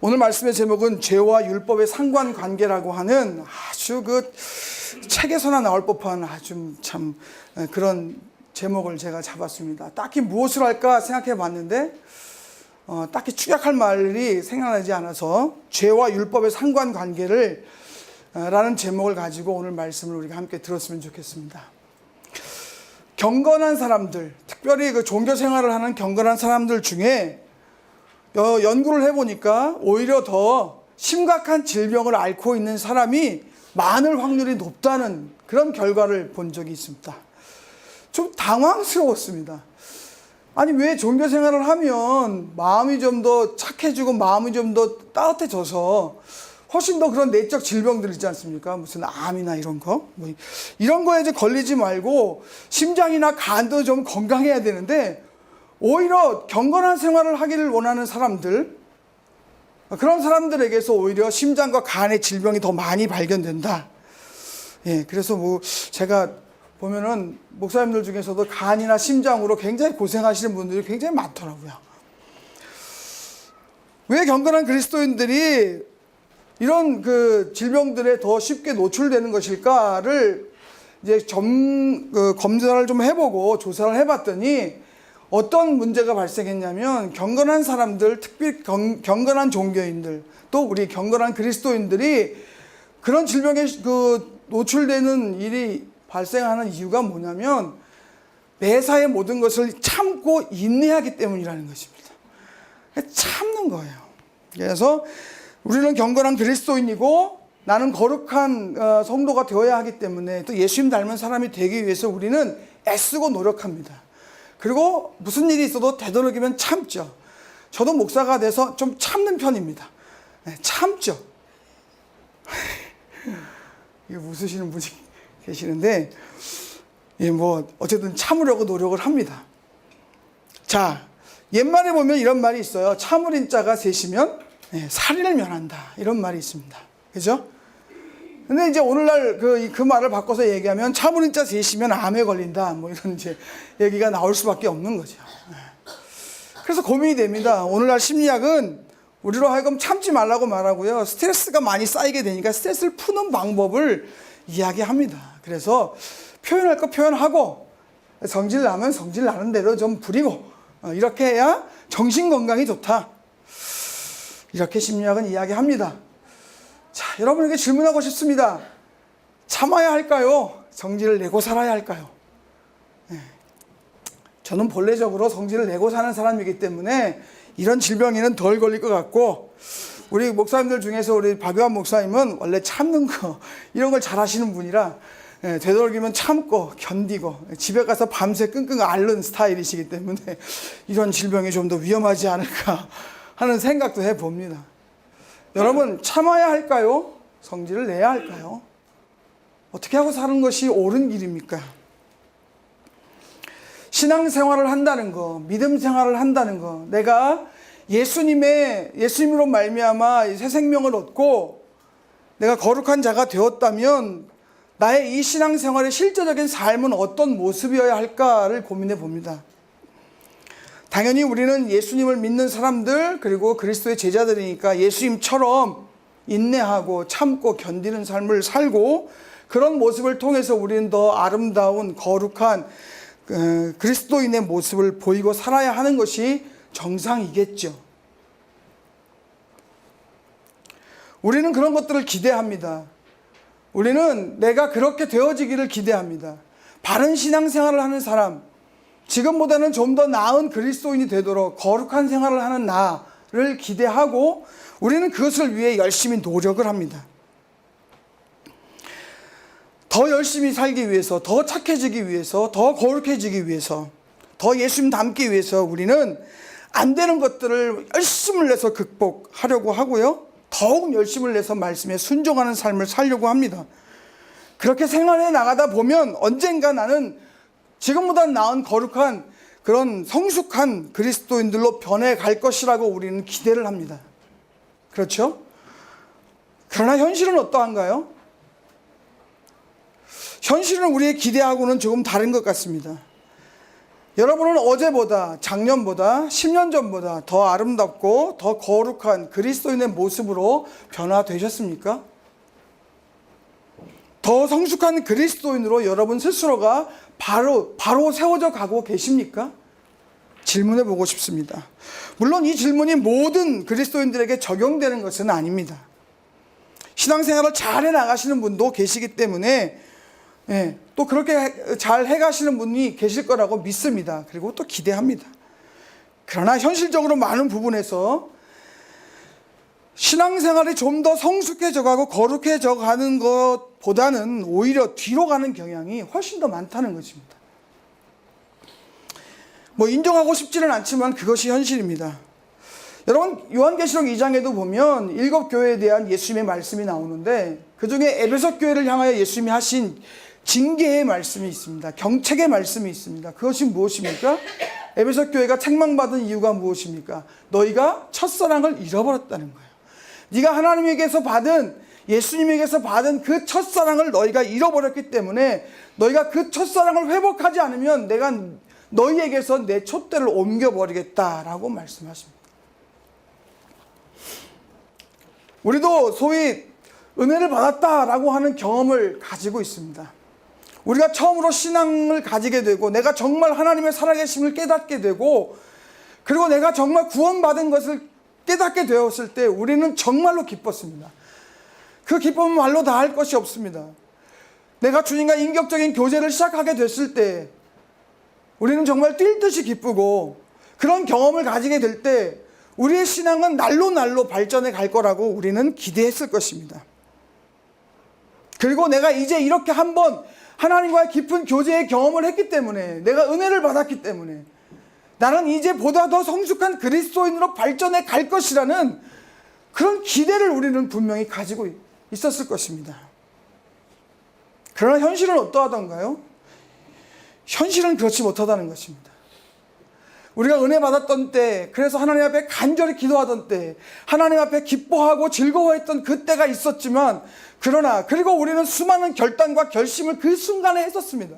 오늘 말씀의 제목은 죄와 율법의 상관관계라고 하는 아주 그 책에서나 나올 법한 아주 참 그런 제목을 제가 잡았습니다. 딱히 무엇을 할까 생각해 봤는데 딱히 축약할 말이 생각나지 않아서 죄와 율법의 상관관계를 라는 제목을 가지고 오늘 말씀을 우리가 함께 들었으면 좋겠습니다. 경건한 사람들, 특별히 그 종교 생활을 하는 경건한 사람들 중에 연구를 해보니까 오히려 더 심각한 질병을 앓고 있는 사람이 많을 확률이 높다는 그런 결과를 본 적이 있습니다. 좀 당황스러웠습니다. 아니, 왜 종교 생활을 하면 마음이 좀 더 착해지고 마음이 좀 더 따뜻해져서 훨씬 더 그런 내적 질병들 있지 않습니까? 무슨 암이나 이런 거, 이런 거에 이제 걸리지 말고 심장이나 간도 좀 건강해야 되는데 오히려 경건한 생활을 하기를 원하는 사람들, 그런 사람들에게서 오히려 심장과 간의 질병이 더 많이 발견된다. 예, 그래서 제가 보면은 목사님들 중에서도 간이나 심장으로 굉장히 고생하시는 분들이 굉장히 많더라고요. 왜 경건한 그리스도인들이 이런 그 질병들에 더 쉽게 노출되는 것일까를 이제 검사를 좀 해보고 조사를 해봤더니 어떤 문제가 발생했냐면 경건한 사람들, 특히 경건한 종교인들, 또 우리 경건한 그리스도인들이 그런 질병에 노출되는 일이 발생하는 이유가 뭐냐면 매사의 모든 것을 참고 인내하기 때문이라는 것입니다. 참는 거예요. 그래서 우리는 경건한 그리스도인이고 나는 거룩한 성도가 되어야 하기 때문에 또 예수님 닮은 사람이 되기 위해서 우리는 애쓰고 노력합니다. 그리고 무슨 일이 있어도 되도록이면 참죠. 저도 목사가 돼서 좀 참는 편입니다. 네, 참죠. 이거 웃으시는 분이 계시는데, 어쨌든 참으려고 노력을 합니다. 자, 옛말에 보면 이런 말이 있어요. 참으린 자가 셋이면 살인을 면한다. 이런 말이 있습니다. 그죠? 근데 이제 오늘날 그 말을 바꿔서 얘기하면 참으린 자 셋이면 암에 걸린다. 이런 이제 얘기가 나올 수밖에 없는 거죠. 그래서 고민이 됩니다. 오늘날 심리학은 우리로 하여금 참지 말라고 말하고요. 스트레스가 많이 쌓이게 되니까 스트레스를 푸는 방법을 이야기합니다. 그래서 표현할 거 표현하고 성질 나면 성질 나는 대로 좀 부리고 이렇게 해야 정신 건강이 좋다. 이렇게 심리학은 이야기합니다. 자, 여러분에게 질문하고 싶습니다. 참아야 할까요? 성질을 내고 살아야 할까요? 저는 본래적으로 성질을 내고 사는 사람이기 때문에 이런 질병에는 덜 걸릴 것 같고, 우리 목사님들 중에서 우리 박유한 목사님은 원래 참는 거 이런 걸 잘하시는 분이라 되도록이면 참고 견디고 집에 가서 밤새 끙끙 앓는 스타일이시기 때문에 이런 질병이 좀 더 위험하지 않을까 하는 생각도 해봅니다. 여러분, 참아야 할까요? 성질을 내야 할까요? 어떻게 하고 사는 것이 옳은 길입니까? 신앙생활을 한다는 거, 믿음 생활을 한다는 거, 내가 예수님으로 말미암아 새 생명을 얻고 내가 거룩한 자가 되었다면 나의 이 신앙생활의 실제적인 삶은 어떤 모습이어야 할까를 고민해 봅니다. 당연히 우리는 예수님을 믿는 사람들, 그리고 그리스도의 제자들이니까 예수님처럼 인내하고 참고 견디는 삶을 살고, 그런 모습을 통해서 우리는 더 아름다운 거룩한 그리스도인의 모습을 보이고 살아야 하는 것이 정상이겠죠. 우리는 그런 것들을 기대합니다. 우리는 내가 그렇게 되어지기를 기대합니다. 바른 신앙생활을 하는 사람, 지금보다는 좀 더 나은 그리스도인이 되도록 거룩한 생활을 하는 나를 기대하고 우리는 그것을 위해 열심히 노력을 합니다. 더 열심히 살기 위해서, 더 착해지기 위해서, 더 거룩해지기 위해서, 더 예수님 닮기 위해서 우리는 안 되는 것들을 열심을 내서 극복하려고 하고요. 더욱 열심을 내서 말씀에 순종하는 삶을 살려고 합니다. 그렇게 생활해 나가다 보면 언젠가 나는 지금보다 나은 거룩한 그런 성숙한 그리스도인들로 변해갈 것이라고 우리는 기대를 합니다. 그렇죠? 그러나 현실은 어떠한가요? 현실은 우리의 기대하고는 조금 다른 것 같습니다. 여러분은 어제보다, 작년보다, 10년 전보다 더 아름답고 더 거룩한 그리스도인의 모습으로 변화되셨습니까? 더 성숙한 그리스도인으로 여러분 스스로가 바로 세워져 가고 계십니까? 질문해 보고 싶습니다. 물론 이 질문이 모든 그리스도인들에게 적용되는 것은 아닙니다. 신앙생활을 잘 해나가시는 분도 계시기 때문에 또 그렇게 잘 해가시는 분이 계실 거라고 믿습니다. 그리고 또 기대합니다. 그러나 현실적으로 많은 부분에서 신앙생활이 좀 더 성숙해져 가고 거룩해져 가는 것보다는 오히려 뒤로 가는 경향이 훨씬 더 많다는 것입니다. 인정하고 싶지는 않지만 그것이 현실입니다. 여러분, 요한계시록 2장에도 보면 7교회에 대한 예수님의 말씀이 나오는데 그중에 에베소 교회를 향하여 예수님이 하신 징계의 말씀이 있습니다. 경책의 말씀이 있습니다. 그것이 무엇입니까? 에베소 교회가 책망받은 이유가 무엇입니까? 너희가 첫사랑을 잃어버렸다는 거예요. 네가 하나님에게서 받은, 예수님에게서 받은 그 첫사랑을 너희가 잃어버렸기 때문에 너희가 그 첫사랑을 회복하지 않으면 내가 너희에게서 내 촛대를 옮겨버리겠다라고 말씀하십니다. 우리도 소위 은혜를 받았다라고 하는 경험을 가지고 있습니다. 우리가 처음으로 신앙을 가지게 되고 내가 정말 하나님의 살아계심을 깨닫게 되고 그리고 내가 정말 구원받은 것을 깨닫게 되었을 때 우리는 정말로 기뻤습니다. 그 기쁨은 말로 다 할 것이 없습니다. 내가 주님과 인격적인 교제를 시작하게 됐을 때 우리는 정말 뛸 듯이 기쁘고 그런 경험을 가지게 될 때 우리의 신앙은 날로 발전해 갈 거라고 우리는 기대했을 것입니다. 그리고 내가 이제 이렇게 한번 하나님과의 깊은 교제의 경험을 했기 때문에 내가 은혜를 받았기 때문에 나는 이제 보다 더 성숙한 그리스도인으로 발전해 갈 것이라는 그런 기대를 우리는 분명히 가지고 있었을 것입니다. 그러나 현실은 어떠하던가요? 현실은 그렇지 못하다는 것입니다. 우리가 은혜 받았던 때, 그래서 하나님 앞에 간절히 기도하던 때, 하나님 앞에 기뻐하고 즐거워했던 그때가 있었지만 그리고 우리는 수많은 결단과 결심을 그 순간에 했었습니다.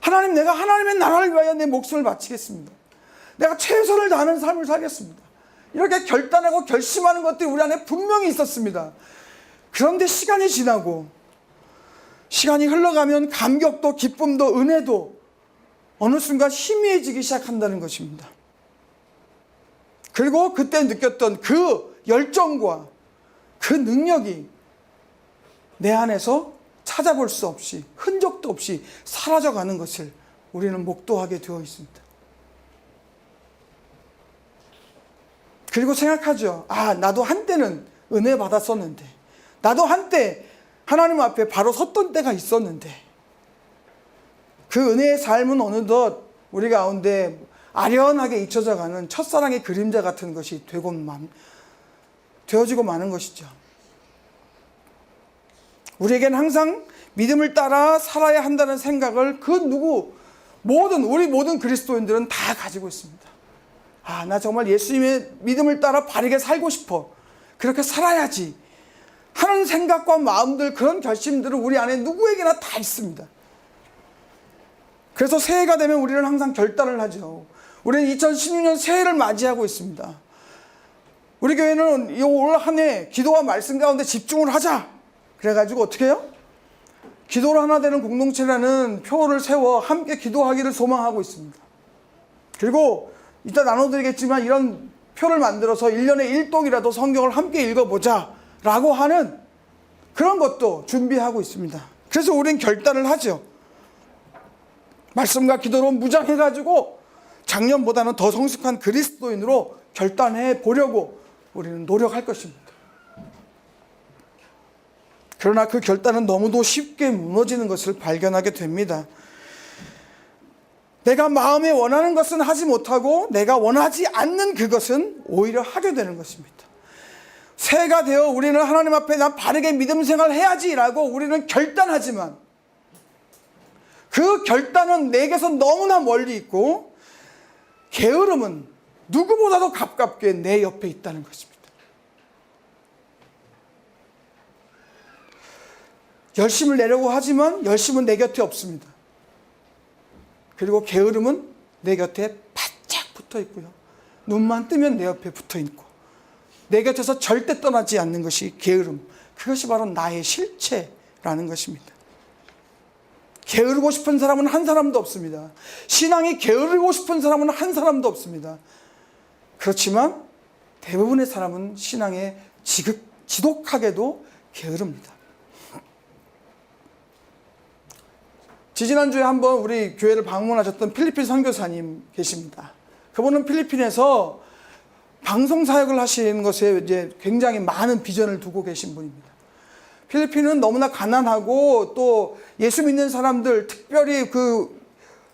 하나님, 내가 하나님의 나라를 위하여 내 목숨을 바치겠습니다. 내가 최선을 다하는 삶을 살겠습니다. 이렇게 결단하고 결심하는 것들이 우리 안에 분명히 있었습니다. 그런데 시간이 지나고 시간이 흘러가면 감격도 기쁨도 은혜도 어느 순간 희미해지기 시작한다는 것입니다. 그리고 그때 느꼈던 그 열정과 그 능력이 내 안에서 찾아볼 수 없이 흔적도 없이 사라져가는 것을 우리는 목도하게 되어 있습니다. 그리고 생각하죠. 나도 한때는 은혜 받았었는데, 나도 한때 하나님 앞에 바로 섰던 때가 있었는데, 그 은혜의 삶은 어느덧 우리 가운데 아련하게 잊혀져가는 첫사랑의 그림자 같은 것이 되어지고 마는 것이죠. 우리에겐 항상 믿음을 따라 살아야 한다는 생각을 우리 모든 그리스도인들은 다 가지고 있습니다. 나 정말 예수님의 믿음을 따라 바르게 살고 싶어. 그렇게 살아야지 하는 생각과 마음들, 그런 결심들은 우리 안에 누구에게나 다 있습니다. 그래서 새해가 되면 우리는 항상 결단을 하죠. 우리는 2016년 새해를 맞이하고 있습니다. 우리 교회는 올 한 해 기도와 말씀 가운데 집중을 하자. 그래가지고 어떻게 해요? 기도로 하나 되는 공동체라는 표를 세워 함께 기도하기를 소망하고 있습니다. 그리고 이따 나눠드리겠지만 이런 표를 만들어서 1년에 1독이라도 성경을 함께 읽어보자 라고 하는 그런 것도 준비하고 있습니다. 그래서 우리는 결단을 하죠. 말씀과 기도로 무장해가지고 작년보다는 더 성숙한 그리스도인으로 결단해 보려고 우리는 노력할 것입니다. 그러나 그 결단은 너무도 쉽게 무너지는 것을 발견하게 됩니다. 내가 마음에 원하는 것은 하지 못하고 내가 원하지 않는 그것은 오히려 하게 되는 것입니다. 새해가 되어 우리는 하나님 앞에 난 바르게 믿음 생활을 해야지라고 우리는 결단하지만 그 결단은 내게서 너무나 멀리 있고 게으름은 누구보다도 가깝게 내 옆에 있다는 것입니다. 열심을 내려고 하지만 열심은 내 곁에 없습니다. 그리고 게으름은 내 곁에 바짝 붙어 있고요. 눈만 뜨면 내 옆에 붙어 있고 내 곁에서 절대 떠나지 않는 것이 게으름. 그것이 바로 나의 실체라는 것입니다. 게으르고 싶은 사람은 한 사람도 없습니다. 신앙이 게으르고 싶은 사람은 한 사람도 없습니다. 그렇지만 대부분의 사람은 신앙에 지독하게도 게으릅니다. 지지난주에 한번 우리 교회를 방문하셨던 필리핀 선교사님 계십니다. 그분은 필리핀에서 방송 사역을 하시는 것에 이제 굉장히 많은 비전을 두고 계신 분입니다. 필리핀은 너무나 가난하고 또 예수 믿는 사람들, 특별히 그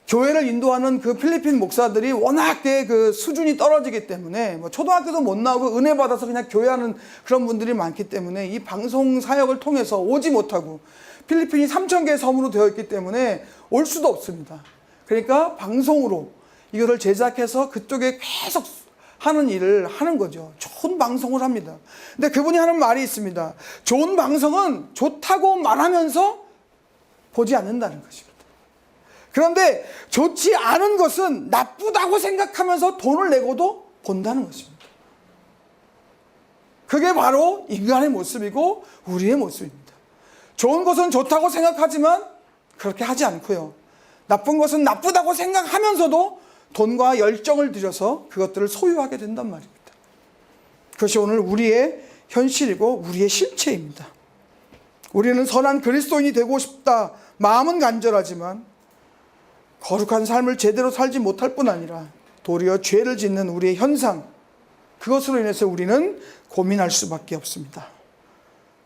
교회를 인도하는 그 필리핀 목사들이 워낙 그 수준이 떨어지기 때문에 뭐 초등학교도 못 나오고 은혜 받아서 그냥 교회하는 그런 분들이 많기 때문에 이 방송 사역을 통해서 오지 못하고 필리핀이 3,000개의 섬으로 되어 있기 때문에 올 수도 없습니다. 그러니까 방송으로 이거를 제작해서 그쪽에 계속 하는 일을 하는 거죠. 좋은 방송을 합니다. 근데 그분이 하는 말이 있습니다. 좋은 방송은 좋다고 말하면서 보지 않는다는 것입니다. 그런데 좋지 않은 것은 나쁘다고 생각하면서 돈을 내고도 본다는 것입니다. 그게 바로 인간의 모습이고 우리의 모습입니다. 좋은 것은 좋다고 생각하지만 그렇게 하지 않고요. 나쁜 것은 나쁘다고 생각하면서도 돈과 열정을 들여서 그것들을 소유하게 된단 말입니다. 그것이 오늘 우리의 현실이고 우리의 실체입니다. 우리는 선한 그리스도인이 되고 싶다. 마음은 간절하지만 거룩한 삶을 제대로 살지 못할 뿐 아니라 도리어 죄를 짓는 우리의 현상, 그것으로 인해서 우리는 고민할 수밖에 없습니다.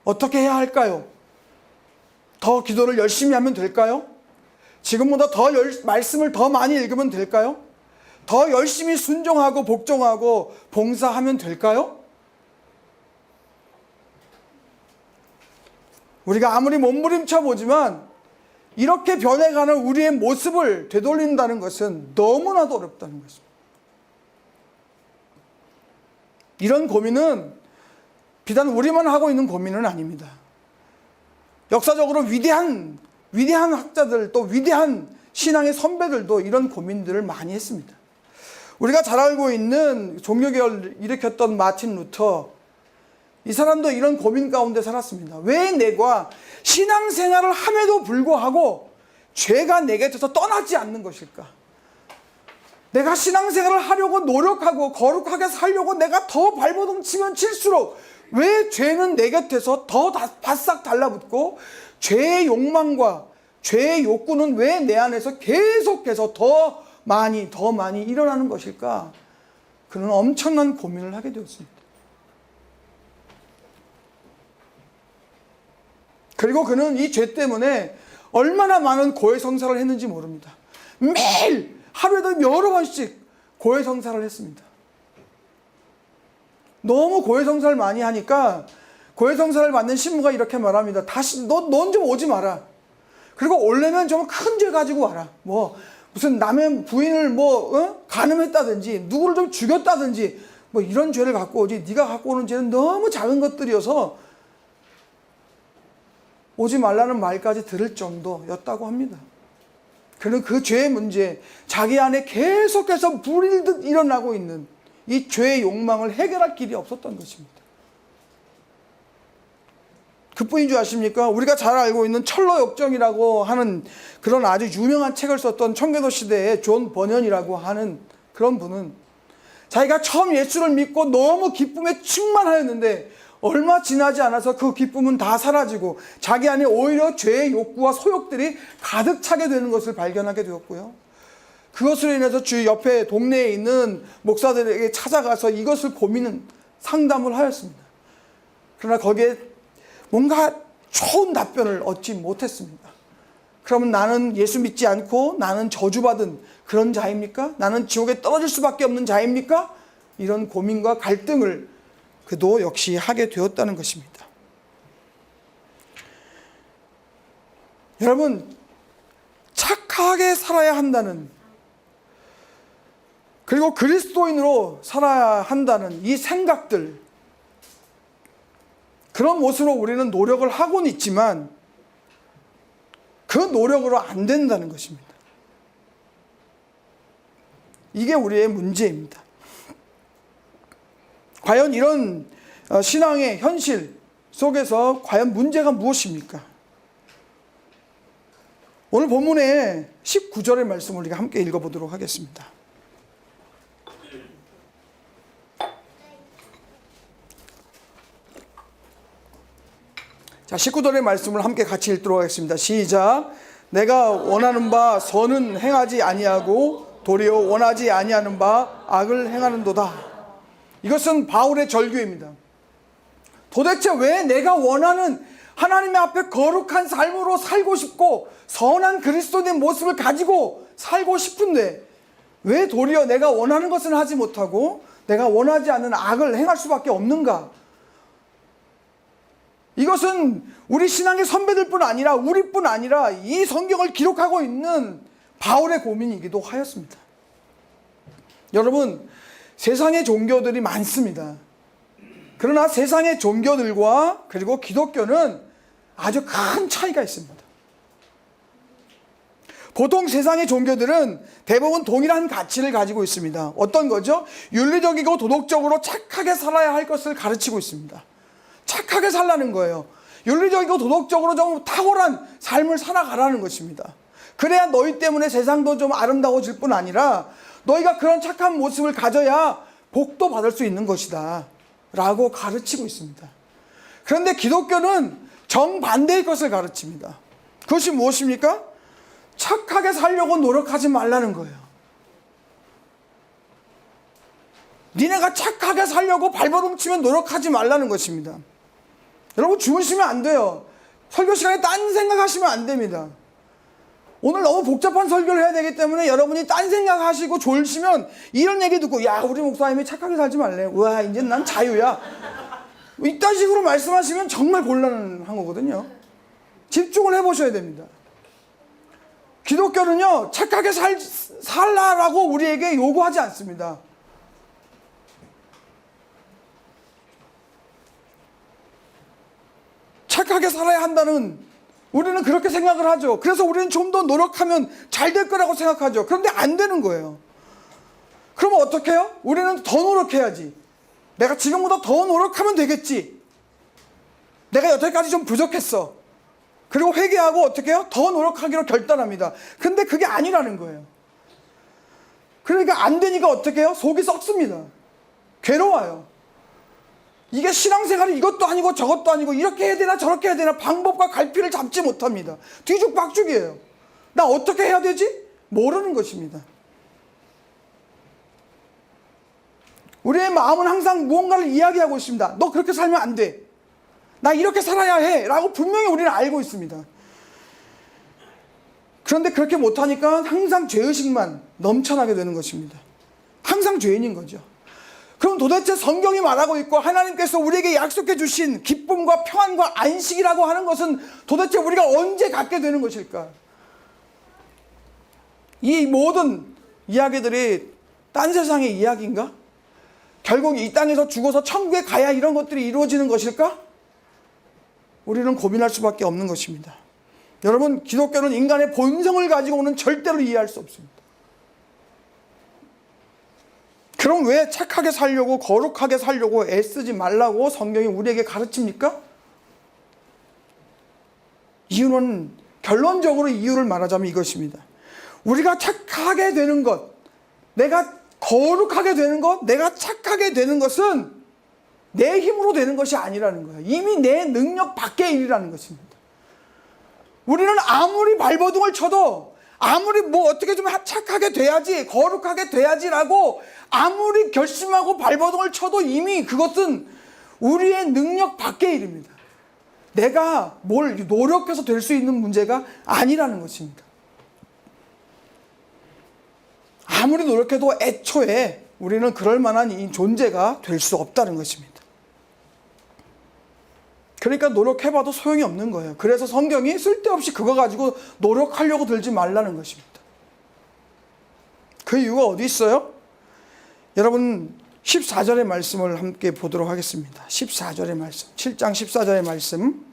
어떻게 해야 할까요? 더 기도를 열심히 하면 될까요? 지금보다 말씀을 더 많이 읽으면 될까요? 더 열심히 순종하고 복종하고 봉사하면 될까요? 우리가 아무리 몸부림쳐 보지만 이렇게 변해가는 우리의 모습을 되돌린다는 것은 너무나도 어렵다는 것입니다. 이런 고민은 비단 우리만 하고 있는 고민은 아닙니다. 역사적으로 위대한 학자들 또 위대한 신앙의 선배들도 이런 고민들을 많이 했습니다. 우리가 잘 알고 있는 종교개혁을 일으켰던 마틴 루터, 이 사람도 이런 고민 가운데 살았습니다. 왜 내가 신앙생활을 함에도 불구하고 죄가 내 곁에서 떠나지 않는 것일까? 내가 신앙생활을 하려고 노력하고 거룩하게 살려고 내가 더 발버둥 치면 칠수록 왜 죄는 내 곁에서 더 바싹 달라붙고 죄의 욕망과 죄의 욕구는 왜 내 안에서 계속해서 더 많이 일어나는 것일까? 그는 엄청난 고민을 하게 되었습니다. 그리고 그는 이 죄 때문에 얼마나 많은 고해성사를 했는지 모릅니다. 매일 하루에도 여러 번씩 고해성사를 했습니다. 너무 고해성사를 많이 하니까 고해성사를 받는 신부가 이렇게 말합니다. 다시 넌 좀 오지 마라. 그리고 오려면 좀 큰 죄 가지고 와라. 뭐 무슨 남의 부인을 간음했다든지 누구를 좀 죽였다든지 뭐 이런 죄를 갖고 오지. 네가 갖고 오는 죄는 너무 작은 것들이어서 오지 말라는 말까지 들을 정도였다고 합니다. 그는 그 죄의 문제, 자기 안에 계속해서 불일듯 일어나고 있는 이 죄의 욕망을 해결할 길이 없었던 것입니다. 그뿐인 줄 아십니까? 우리가 잘 알고 있는 철로역정이라고 하는 그런 아주 유명한 책을 썼던 청교도 시대의 존 버년이라고 하는 그런 분은 자기가 처음 예수를 믿고 너무 기쁨에 충만하였는데 얼마 지나지 않아서 그 기쁨은 다 사라지고 자기 안에 오히려 죄의 욕구와 소욕들이 가득 차게 되는 것을 발견하게 되었고요. 그것으로 인해서 주 옆에 동네에 있는 목사들에게 찾아가서 이것을 상담을 하였습니다. 그러나 거기에 뭔가 좋은 답변을 얻지 못했습니다. 그러면 나는 예수 믿지 않고 나는 저주받은 그런 자입니까? 나는 지옥에 떨어질 수밖에 없는 자입니까? 이런 고민과 갈등을 그도 역시 하게 되었다는 것입니다. 여러분, 착하게 살아야 한다는, 그리고 그리스도인으로 살아야 한다는 이 생각들, 그런 모습으로 우리는 노력을 하고는 있지만 그 노력으로 안 된다는 것입니다. 이게 우리의 문제입니다. 과연 이런 신앙의 현실 속에서 과연 문제가 무엇입니까? 오늘 본문의 19절의 말씀을 우리가 함께 읽어보도록 하겠습니다. 자, 19절의 말씀을 함께 같이 읽도록 하겠습니다. 시작. 내가 원하는 바 선은 행하지 아니하고 도리어 원하지 아니하는 바 악을 행하는도다. 이것은 바울의 절규입니다. 도대체 왜 내가 원하는 하나님의 앞에 거룩한 삶으로 살고 싶고 선한 그리스도인의 모습을 가지고 살고 싶은데 왜 도리어 내가 원하는 것은 하지 못하고 내가 원하지 않는 악을 행할 수밖에 없는가? 이것은 우리 신앙의 선배들뿐 아니라 우리뿐 아니라 이 성경을 기록하고 있는 바울의 고민이기도 하였습니다. 여러분, 세상의 종교들이 많습니다. 그러나 세상의 종교들과 그리고 기독교는 아주 큰 차이가 있습니다. 보통 세상의 종교들은 대부분 동일한 가치를 가지고 있습니다. 어떤 거죠? 윤리적이고 도덕적으로 착하게 살아야 할 것을 가르치고 있습니다. 착하게 살라는 거예요. 윤리적이고 도덕적으로 좀 탁월한 삶을 살아가라는 것입니다. 그래야 너희 때문에 세상도 좀 아름다워질 뿐 아니라 너희가 그런 착한 모습을 가져야 복도 받을 수 있는 것이다 라고 가르치고 있습니다. 그런데 기독교는 정반대의 것을 가르칩니다. 그것이 무엇입니까? 착하게 살려고 노력하지 말라는 거예요. 니네가 착하게 살려고 발버둥 치면 노력하지 말라는 것입니다. 여러분, 주무시면 안 돼요. 설교 시간에 딴 생각하시면 안 됩니다. 오늘 너무 복잡한 설교를 해야 되기 때문에 여러분이 딴 생각하시고 졸시면 이런 얘기 듣고 야, 우리 목사님이 착하게 살지 말래. 와, 이제 난 자유야. 이딴 식으로 말씀하시면 정말 곤란한 거거든요. 집중을 해보셔야 됩니다. 기독교는요, 착하게 살라라고 우리에게 요구하지 않습니다. 착하게 살아야 한다는, 우리는 그렇게 생각을 하죠. 그래서 우리는 좀 더 노력하면 잘 될 거라고 생각하죠. 그런데 안 되는 거예요. 그러면 어떻게 해요? 우리는 더 노력해야지. 내가 지금보다 더 노력하면 되겠지. 내가 여태까지 좀 부족했어. 그리고 회개하고 어떻게 해요? 더 노력하기로 결단합니다. 근데 그게 아니라는 거예요. 그러니까 안 되니까 어떻게 해요? 속이 썩습니다. 괴로워요. 이게 신앙생활이 이것도 아니고 저것도 아니고 이렇게 해야 되나 저렇게 해야 되나 방법과 갈피를 잡지 못합니다. 뒤죽박죽이에요. 나 어떻게 해야 되지? 모르는 것입니다. 우리의 마음은 항상 무언가를 이야기하고 있습니다. 너 그렇게 살면 안 돼. 나 이렇게 살아야 해. 라고 분명히 우리는 알고 있습니다. 그런데 그렇게 못하니까 항상 죄의식만 넘쳐나게 되는 것입니다. 항상 죄인인 거죠. 그럼 도대체 성경이 말하고 있고 하나님께서 우리에게 약속해 주신 기쁨과 평안과 안식이라고 하는 것은 도대체 우리가 언제 갖게 되는 것일까? 이 모든 이야기들이 딴 세상의 이야기인가? 결국 이 땅에서 죽어서 천국에 가야 이런 것들이 이루어지는 것일까? 우리는 고민할 수밖에 없는 것입니다. 여러분, 기독교는 인간의 본성을 가지고는 절대로 이해할 수 없습니다. 그럼 왜 착하게 살려고 거룩하게 살려고 애쓰지 말라고 성경이 우리에게 가르칩니까? 이유는, 결론적으로 이유를 말하자면 이것입니다. 우리가 착하게 되는 것, 내가 거룩하게 되는 것, 내가 착하게 되는 것은 내 힘으로 되는 것이 아니라는 거예요. 이미 내 능력 밖의 일이라는 것입니다. 우리는 아무리 발버둥을 쳐도 아무리 뭐 어떻게 좀 착하게 돼야지, 거룩하게 돼야지라고 아무리 결심하고 발버둥을 쳐도 이미 그것은 우리의 능력 밖의 일입니다. 내가 뭘 노력해서 될 수 있는 문제가 아니라는 것입니다. 아무리 노력해도 애초에 우리는 그럴 만한 이 존재가 될 수 없다는 것입니다. 그러니까 노력해봐도 소용이 없는 거예요. 그래서 성경이 쓸데없이 그거 가지고 노력하려고 들지 말라는 것입니다. 그 이유가 어디 있어요? 여러분, 14절의 말씀을 함께 보도록 하겠습니다. 14절의 말씀, 7장 14절의 말씀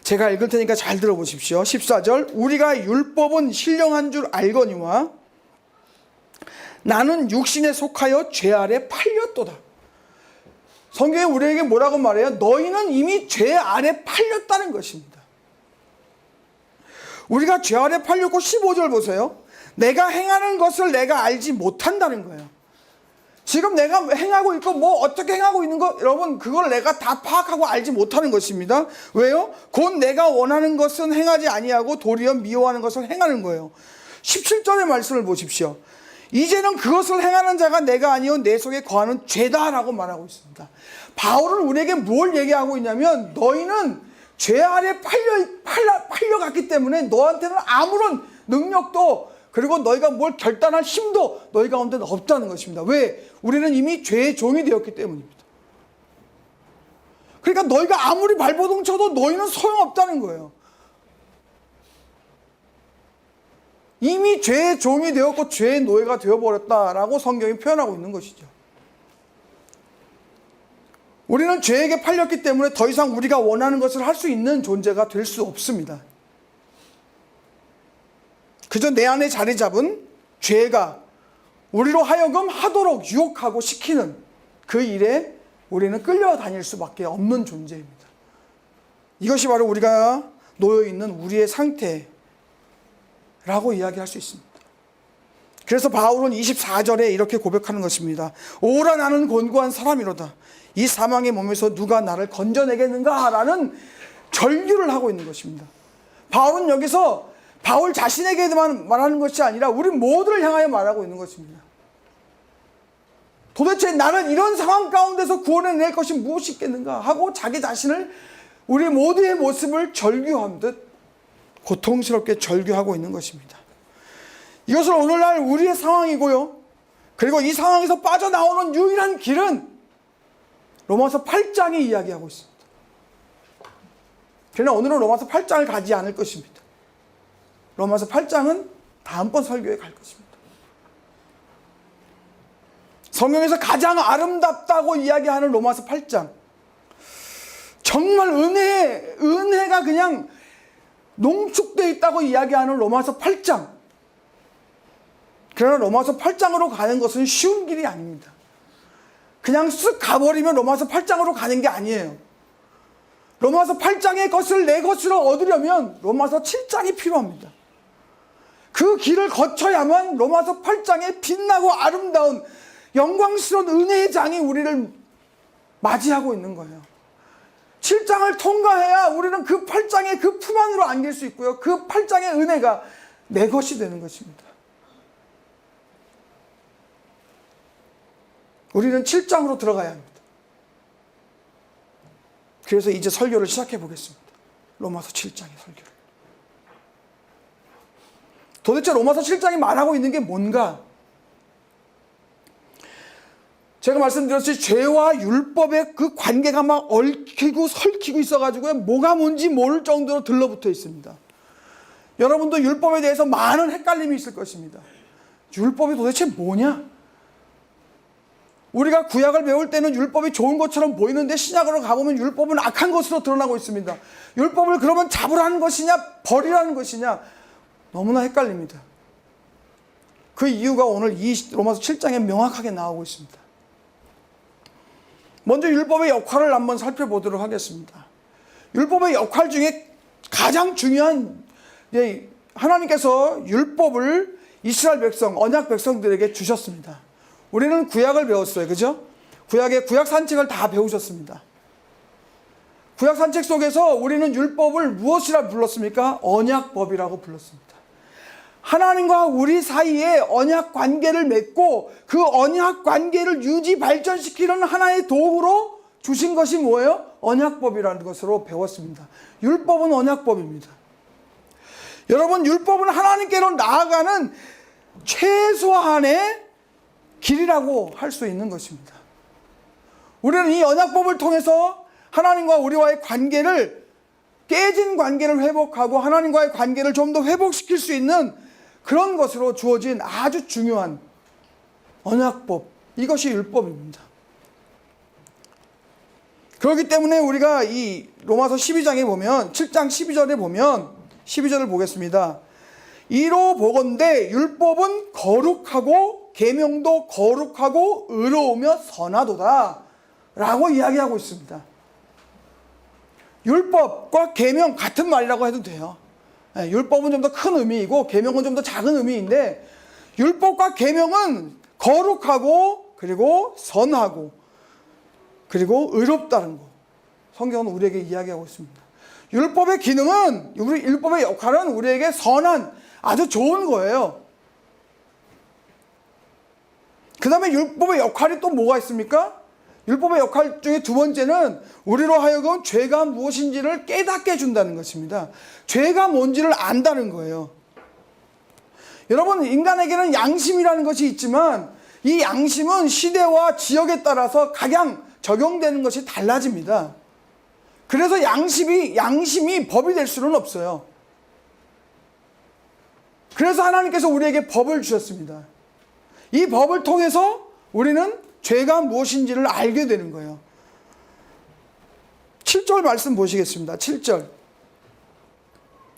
제가 읽을 테니까 잘 들어보십시오. 14절, 우리가 율법은 신령한 줄 알거니와 나는 육신에 속하여 죄 아래 팔렸도다. 성경이 우리에게 뭐라고 말해요? 너희는 이미 죄 아래 팔렸다는 것입니다. 우리가 죄 아래 팔렸고 15절 보세요. 내가 행하는 것을 내가 알지 못한다는 거예요. 지금 내가 행하고 있고 뭐 어떻게 행하고 있는 거 여러분 그걸 내가 다 파악하고 알지 못하는 것입니다. 왜요? 곧 내가 원하는 것은 행하지 아니하고 도리어 미워하는 것을 행하는 거예요. 17절의 말씀을 보십시오. 이제는 그것을 행하는 자가 내가 아니요 내 속에 거하는 죄다라고 말하고 있습니다. 바울은 우리에게 뭘 얘기하고 있냐면 너희는 죄 아래 팔려갔기 때문에 너한테는 아무런 능력도 그리고 너희가 뭘 결단할 힘도 너희 가운데는 없다는 것입니다. 왜? 우리는 이미 죄의 종이 되었기 때문입니다. 그러니까 너희가 아무리 발버둥 쳐도 너희는 소용없다는 거예요. 이미 죄의 종이 되었고 죄의 노예가 되어버렸다라고 성경이 표현하고 있는 것이죠. 우리는 죄에게 팔렸기 때문에 더 이상 우리가 원하는 것을 할 수 있는 존재가 될 수 없습니다. 그저 내 안에 자리 잡은 죄가 우리로 하여금 하도록 유혹하고 시키는 그 일에 우리는 끌려다닐 수밖에 없는 존재입니다. 이것이 바로 우리가 놓여있는 우리의 상태라고 이야기할 수 있습니다. 그래서 바울은 24절에 이렇게 고백하는 것입니다. 오라 나는 곤고한 사람이로다. 이 사망의 몸에서 누가 나를 건져내겠는가? 라는 절규를 하고 있는 것입니다. 바울은 여기서 바울 자신에게만 말하는 것이 아니라 우리 모두를 향하여 말하고 있는 것입니다. 도대체 나는 이런 상황 가운데서 구원해낼 것이 무엇이 있겠는가 하고 자기 자신을 우리 모두의 모습을 절규한 듯 고통스럽게 절규하고 있는 것입니다. 이것은 오늘날 우리의 상황이고요. 그리고 이 상황에서 빠져나오는 유일한 길은 로마서 8장이 이야기하고 있습니다. 그러나 오늘은 로마서 8장을 가지 않을 것입니다. 로마서 8장은 다음번 설교에 갈 것입니다. 성경에서 가장 아름답다고 이야기하는 로마서 8장. 정말 은혜가 그냥 농축되어 있다고 이야기하는 로마서 8장. 그러나 로마서 8장으로 가는 것은 쉬운 길이 아닙니다. 그냥 쓱 가버리면 로마서 8장으로 가는 게 아니에요. 로마서 8장의 것을 내 것으로 얻으려면 로마서 7장이 필요합니다. 그 길을 거쳐야만 로마서 8장의 빛나고 아름다운 영광스러운 은혜의 장이 우리를 맞이하고 있는 거예요. 7장을 통과해야 우리는 그 8장의 그 품 안으로 안길 수 있고요. 그 8장의 은혜가 내 것이 되는 것입니다. 우리는 7장으로 들어가야 합니다. 그래서 이제 설교를 시작해 보겠습니다. 로마서 7장의 설교를. 도대체 로마서 7장이 말하고 있는 게 뭔가? 제가 말씀드렸듯이 죄와 율법의 그 관계가 막 얽히고 설키고 있어가지고 뭐가 뭔지 모를 정도로 들러붙어 있습니다. 여러분도 율법에 대해서 많은 헷갈림이 있을 것입니다. 율법이 도대체 뭐냐? 우리가 구약을 배울 때는 율법이 좋은 것처럼 보이는데 신약으로 가보면 율법은 악한 것으로 드러나고 있습니다. 율법을 그러면 잡으라는 것이냐 버리라는 것이냐 너무나 헷갈립니다. 그 이유가 오늘 이 로마서 7장에 명확하게 나오고 있습니다. 먼저 율법의 역할을 한번 살펴보도록 하겠습니다. 율법의 역할 중에 가장 중요한 하나님께서 율법을 이스라엘 백성, 언약 백성들에게 주셨습니다. 우리는 구약을 배웠어요. 그죠? 구약 산책을 다 배우셨습니다. 구약 산책 속에서 우리는 율법을 무엇이라 불렀습니까? 언약법이라고 불렀습니다. 하나님과 우리 사이에 언약 관계를 맺고 그 언약 관계를 유지 발전시키는 하나의 도구로 주신 것이 뭐예요? 언약법이라는 것으로 배웠습니다. 율법은 언약법입니다. 여러분, 율법은 하나님께로 나아가는 최소한의 길이라고 할 수 있는 것입니다. 우리는 이 언약법을 통해서 하나님과 우리와의 관계를, 깨진 관계를 회복하고 하나님과의 관계를 좀 더 회복시킬 수 있는 그런 것으로 주어진 아주 중요한 언약법, 이것이 율법입니다. 그렇기 때문에 우리가 이 로마서 12장에 보면 7장 12절에 보면 12절을 보겠습니다. 이로 보건대 율법은 거룩하고 계명도 거룩하고 의로우며 선하도다 라고 이야기하고 있습니다. 율법과 계명 같은 말이라고 해도 돼요. 율법은 좀 더 큰 의미이고 계명은 좀 더 작은 의미인데, 율법과 계명은 거룩하고 그리고 선하고 그리고 의롭다는 거, 성경은 우리에게 이야기하고 있습니다. 율법의 기능은, 율법의 역할은 우리에게 선한 아주 좋은 거예요. 그 다음에 율법의 역할이 또 뭐가 있습니까? 율법의 역할 중에 두 번째는 우리로 하여금 죄가 무엇인지를 깨닫게 해준다는 것입니다. 죄가 뭔지를 안다는 거예요. 여러분, 인간에게는 양심이라는 것이 있지만 이 양심은 시대와 지역에 따라서 각양 적용되는 것이 달라집니다. 그래서 양심이 법이 될 수는 없어요. 그래서 하나님께서 우리에게 법을 주셨습니다. 이 법을 통해서 우리는 죄가 무엇인지를 알게 되는 거예요. 7절 말씀 보시겠습니다. 7절.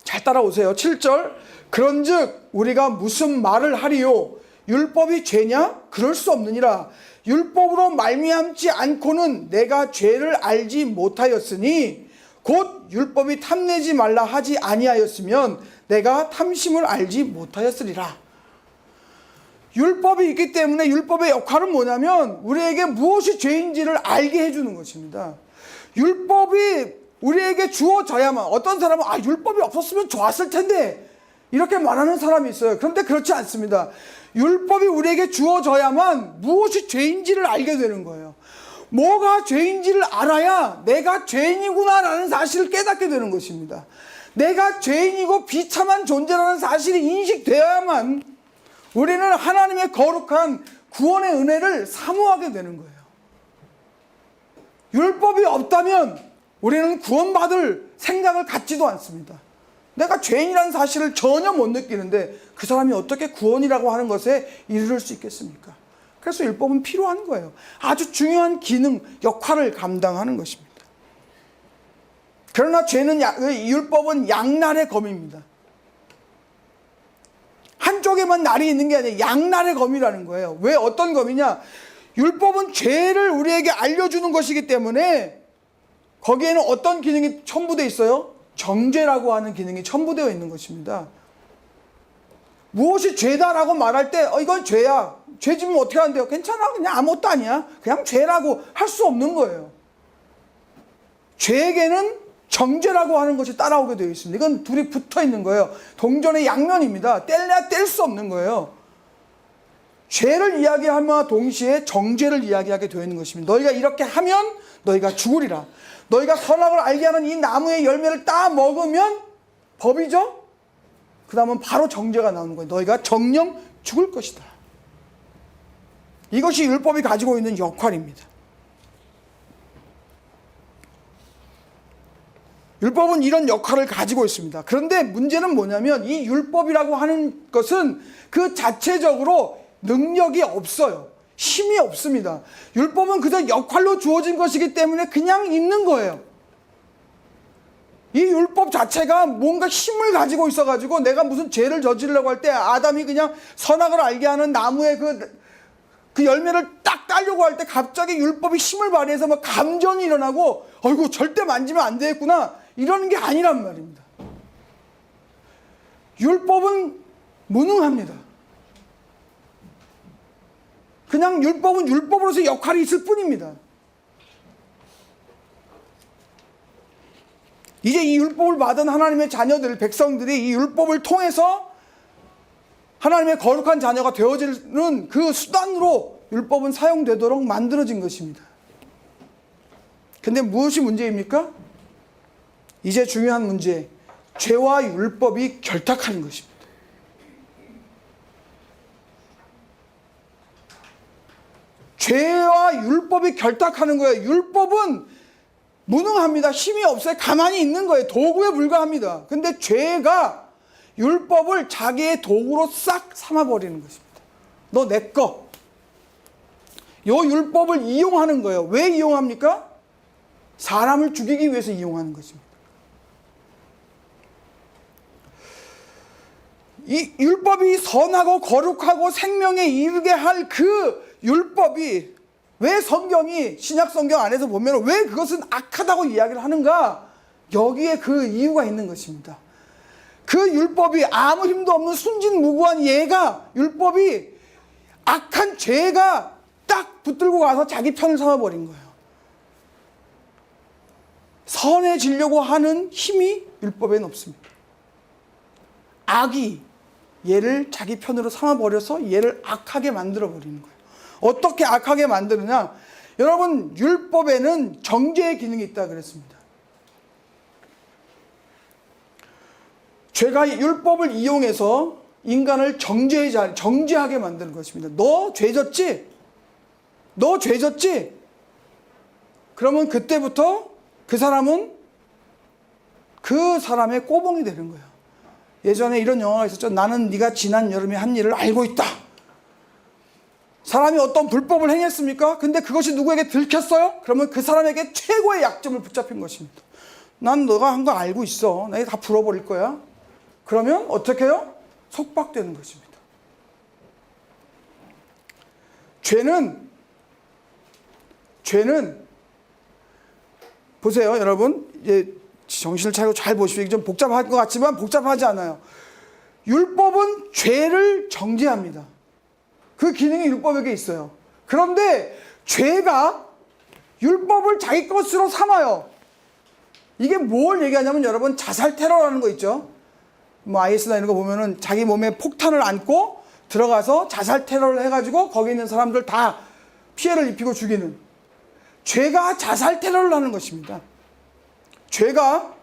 잘 따라오세요. 7절. 그런즉 우리가 무슨 말을 하리요? 율법이 죄냐? 그럴 수 없느니라. 율법으로 말미암지 않고는 내가 죄를 알지 못하였으니 곧 율법이 탐내지 말라 하지 아니하였으면 내가 탐심을 알지 못하였으리라. 율법이 있기 때문에 율법의 역할은 뭐냐면 우리에게 무엇이 죄인지를 알게 해주는 것입니다. 율법이 우리에게 주어져야만, 어떤 사람은 율법이 없었으면 좋았을 텐데 이렇게 말하는 사람이 있어요. 그런데 그렇지 않습니다. 율법이 우리에게 주어져야만 무엇이 죄인지를 알게 되는 거예요. 뭐가 죄인지를 알아야 내가 죄인이구나라는 사실을 깨닫게 되는 것입니다. 내가 죄인이고 비참한 존재라는 사실이 인식되어야만 우리는 하나님의 거룩한 구원의 은혜를 사모하게 되는 거예요. 율법이 없다면 우리는 구원받을 생각을 갖지도 않습니다. 내가 죄인이라는 사실을 전혀 못 느끼는데 그 사람이 어떻게 구원이라고 하는 것에 이르를 수 있겠습니까? 그래서 율법은 필요한 거예요. 아주 중요한 기능, 역할을 감당하는 것입니다. 그러나 율법은 양날의 검입니다. 한쪽에만 날이 있는 게 아니라 양날의 검이라는 거예요. 왜? 어떤 검이냐? 율법은 죄를 우리에게 알려주는 것이기 때문에 거기에는 어떤 기능이 첨부되어 있어요? 정죄라고 하는 기능이 첨부되어 있는 것입니다. 무엇이 죄다라고 말할 때 이건 죄야. 죄지면 어떻게 한대요? 괜찮아. 그냥 아무것도 아니야. 그냥 죄라고 할 수 없는 거예요. 죄에게는 정죄라고 하는 것이 따라오게 되어 있습니다. 이건 둘이 붙어 있는 거예요. 동전의 양면입니다. 뗄래야 뗄 수 없는 거예요. 죄를 이야기함과 동시에 정죄를 이야기하게 되어 있는 것입니다. 너희가 이렇게 하면 너희가 죽으리라. 너희가 선악을 알게 하는 이 나무의 열매를 따 먹으면 법이죠. 그 다음은 바로 정죄가 나오는 거예요. 너희가 정령 죽을 것이다. 이것이 율법이 가지고 있는 역할입니다. 율법은 이런 역할을 가지고 있습니다. 그런데 문제는 뭐냐면 이 율법이라고 하는 것은 그 자체적으로 능력이 없어요. 힘이 없습니다. 율법은 그저 역할로 주어진 것이기 때문에 그냥 있는 거예요. 이 율법 자체가 뭔가 힘을 가지고 있어가지고 내가 무슨 죄를 저지르려고 할 때 아담이 그냥 선악을 알게 하는 나무의 그 열매를 딱 따려고 할 때 갑자기 율법이 힘을 발휘해서 막 감전이 일어나고 어이구 절대 만지면 안 되겠구나 이러는 게 아니란 말입니다. 율법은 무능합니다. 그냥 율법은 율법으로서 역할이 있을 뿐입니다. 이제 이 율법을 받은 하나님의 자녀들, 백성들이 이 율법을 통해서 하나님의 거룩한 자녀가 되어지는 그 수단으로 율법은 사용되도록 만들어진 것입니다. 근데 무엇이 문제입니까? 이제 중요한 문제, 죄와 율법이 결탁하는 것입니다. 죄와 율법이 결탁하는 거예요. 율법은 무능합니다. 힘이 없어요. 가만히 있는 거예요. 도구에 불과합니다. 근데 죄가 율법을 자기의 도구로 싹 삼아버리는 것입니다. 너 내 거. 요 율법을 이용하는 거예요. 왜 이용합니까? 사람을 죽이기 위해서 이용하는 것입니다. 이 율법이 선하고 거룩하고 생명에 이르게 할 그 율법이 왜 성경이 신약 성경 안에서 보면 왜 그것은 악하다고 이야기를 하는가? 여기에 그 이유가 있는 것입니다. 그 율법이 아무 힘도 없는 순진무구한 얘가 율법이 악한 죄가 딱 붙들고 가서 자기 편을 삼아버린 거예요. 선해지려고 하는 힘이 율법에는 없습니다. 악이 얘를 자기 편으로 삼아버려서 얘를 악하게 만들어버리는 거예요. 어떻게 악하게 만드느냐? 여러분, 율법에는 정죄의 기능이 있다 그랬습니다. 죄가 율법을 이용해서 인간을 정죄하게 만드는 것입니다. 너 죄졌지? 너 죄졌지? 그러면 그때부터 그 사람은 그 사람의 꼬봉이 되는 거예요. 예전에 이런 영화가 있었죠. 나는 네가 지난 여름에 한 일을 알고 있다. 사람이 어떤 불법을 행했습니까? 근데 그것이 누구에게 들켰어요? 그러면 그 사람에게 최고의 약점을 붙잡힌 것입니다. 난 너가 한 거 알고 있어. 내가 다 풀어버릴 거야. 그러면 어떻게 해요? 속박되는 것입니다. 죄는 보세요, 여러분. 이제 정신을 차리고 잘 보십시오. 좀 복잡할 것 같지만 복잡하지 않아요. 율법은 죄를 정죄합니다. 그 기능이 율법에게 있어요. 그런데 죄가 율법을 자기 것으로 삼아요. 이게 뭘 얘기하냐면 여러분, 자살 테러라는 거 있죠. 뭐 IS나 이런 거 보면은 자기 몸에 폭탄을 안고 들어가서 자살 테러를 해가지고 거기 있는 사람들 다 피해를 입히고 죽이는, 죄가 자살 테러를 하는 것입니다. 죄가,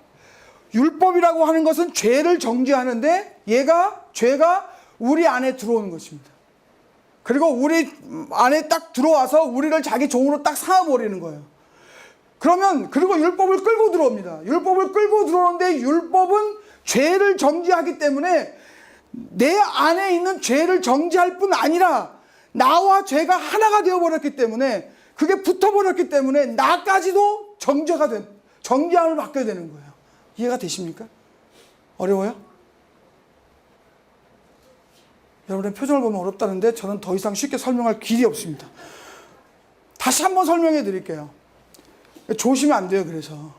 율법이라고 하는 것은 죄를 정죄하는데 죄가 우리 안에 들어오는 것입니다. 그리고 우리 안에 딱 들어와서 우리를 자기 종으로 딱 삼아버리는 거예요. 그리고 율법을 끌고 들어옵니다. 율법을 끌고 들어오는데 율법은 죄를 정죄하기 때문에 내 안에 있는 죄를 정죄할 뿐 아니라 나와 죄가 하나가 되어버렸기 때문에, 그게 붙어버렸기 때문에 나까지도 정죄함을 받게 되는 거예요. 이해가 되십니까? 어려워요? 여러분의 표정을 보면 어렵다는데 저는 더 이상 쉽게 설명할 길이 없습니다. 다시 한번 설명해 드릴게요. 조심하면 안 돼요. 그래서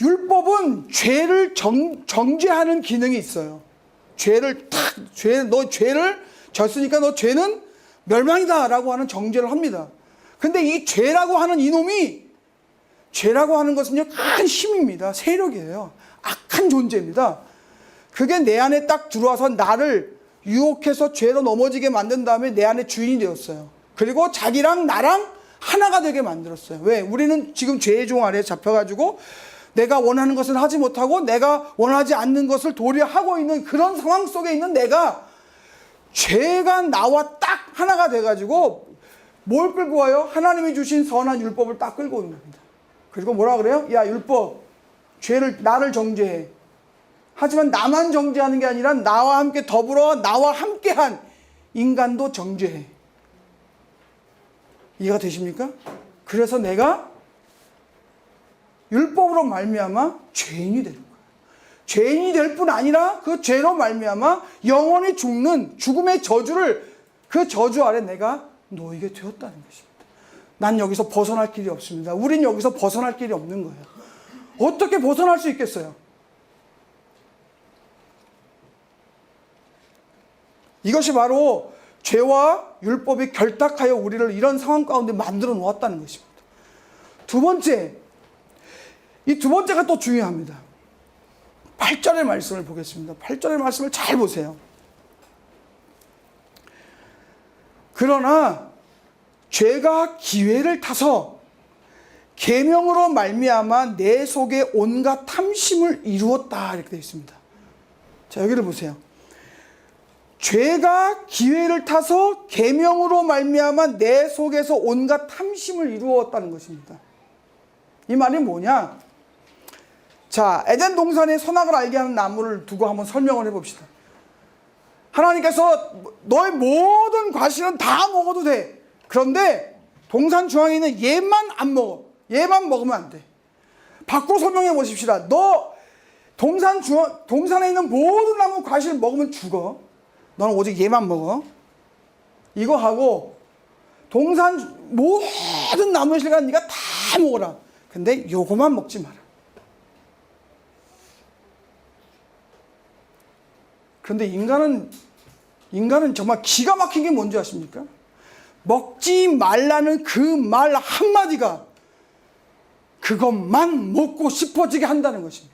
율법은 죄를 정죄하는 기능이 있어요. 너 죄를 졌으니까 너 죄는 멸망이다 라고 하는 정죄를 합니다. 근데 이 죄라고 하는 이놈이, 죄라고 하는 것은요, 큰 힘입니다. 세력이에요. 악한 존재입니다. 그게 내 안에 딱 들어와서 나를 유혹해서 죄로 넘어지게 만든 다음에 내 안에 주인이 되었어요. 그리고 자기랑 나랑 하나가 되게 만들었어요. 왜? 우리는 지금 죄의 종 아래에 잡혀가지고 내가 원하는 것을 하지 못하고 내가 원하지 않는 것을 도리어 하고 있는 그런 상황 속에 있는 내가, 죄가 나와 딱 하나가 돼가지고 뭘 끌고 와요? 하나님이 주신 선한 율법을 딱 끌고 오는 겁니다. 그리고 뭐라 그래요? 야, 율법, 나를 정죄해. 하지만 나만 정죄하는 게 아니라 나와 함께 더불어 나와 함께한 인간도 정죄해. 이해가 되십니까? 그래서 내가 율법으로 말미암아 죄인이 되는 거예요. 죄인이 될 뿐 아니라 그 죄로 말미암아 영원히 죽는 죽음의 저주를, 그 저주 아래 내가 놓이게 되었다는 것입니다. 난 여기서 벗어날 길이 없습니다. 우린 여기서 벗어날 길이 없는 거예요. 어떻게 벗어날 수 있겠어요? 이것이 바로 죄와 율법이 결탁하여 우리를 이런 상황 가운데 만들어 놓았다는 것입니다. 두 번째, 이 두 번째가 또 중요합니다. 8절의 말씀을 보겠습니다. 8절의 말씀을 잘 보세요. 그러나 죄가 기회를 타서 계명으로 말미암아 내 속에 온갖 탐심을 이루었다, 이렇게 되어 있습니다. 자, 여기를 보세요. 죄가 기회를 타서 계명으로 말미암아 내 속에서 온갖 탐심을 이루었다는 것입니다. 이 말이 뭐냐? 자, 에덴 동산의 선악을 알게 하는 나무를 두고 한번 설명을 해봅시다. 하나님께서 너의 모든 과실은 다 먹어도 돼. 그런데 동산 중앙에 있는 얘만 안 먹어. 얘만 먹으면 안 돼. 바꾸어 설명해 보십시다. 너 동산에 있는 모든 나무 과실을 먹으면 죽어. 너는 오직 얘만 먹어. 이거 하고 동산 모든 나무의 실과 네가 다 먹어라. 근데 요거만 먹지 마라. 그런데 인간은 정말 기가 막힌 게 뭔지 아십니까? 먹지 말라는 그 말 한마디가 그것만 먹고 싶어지게 한다는 것입니다.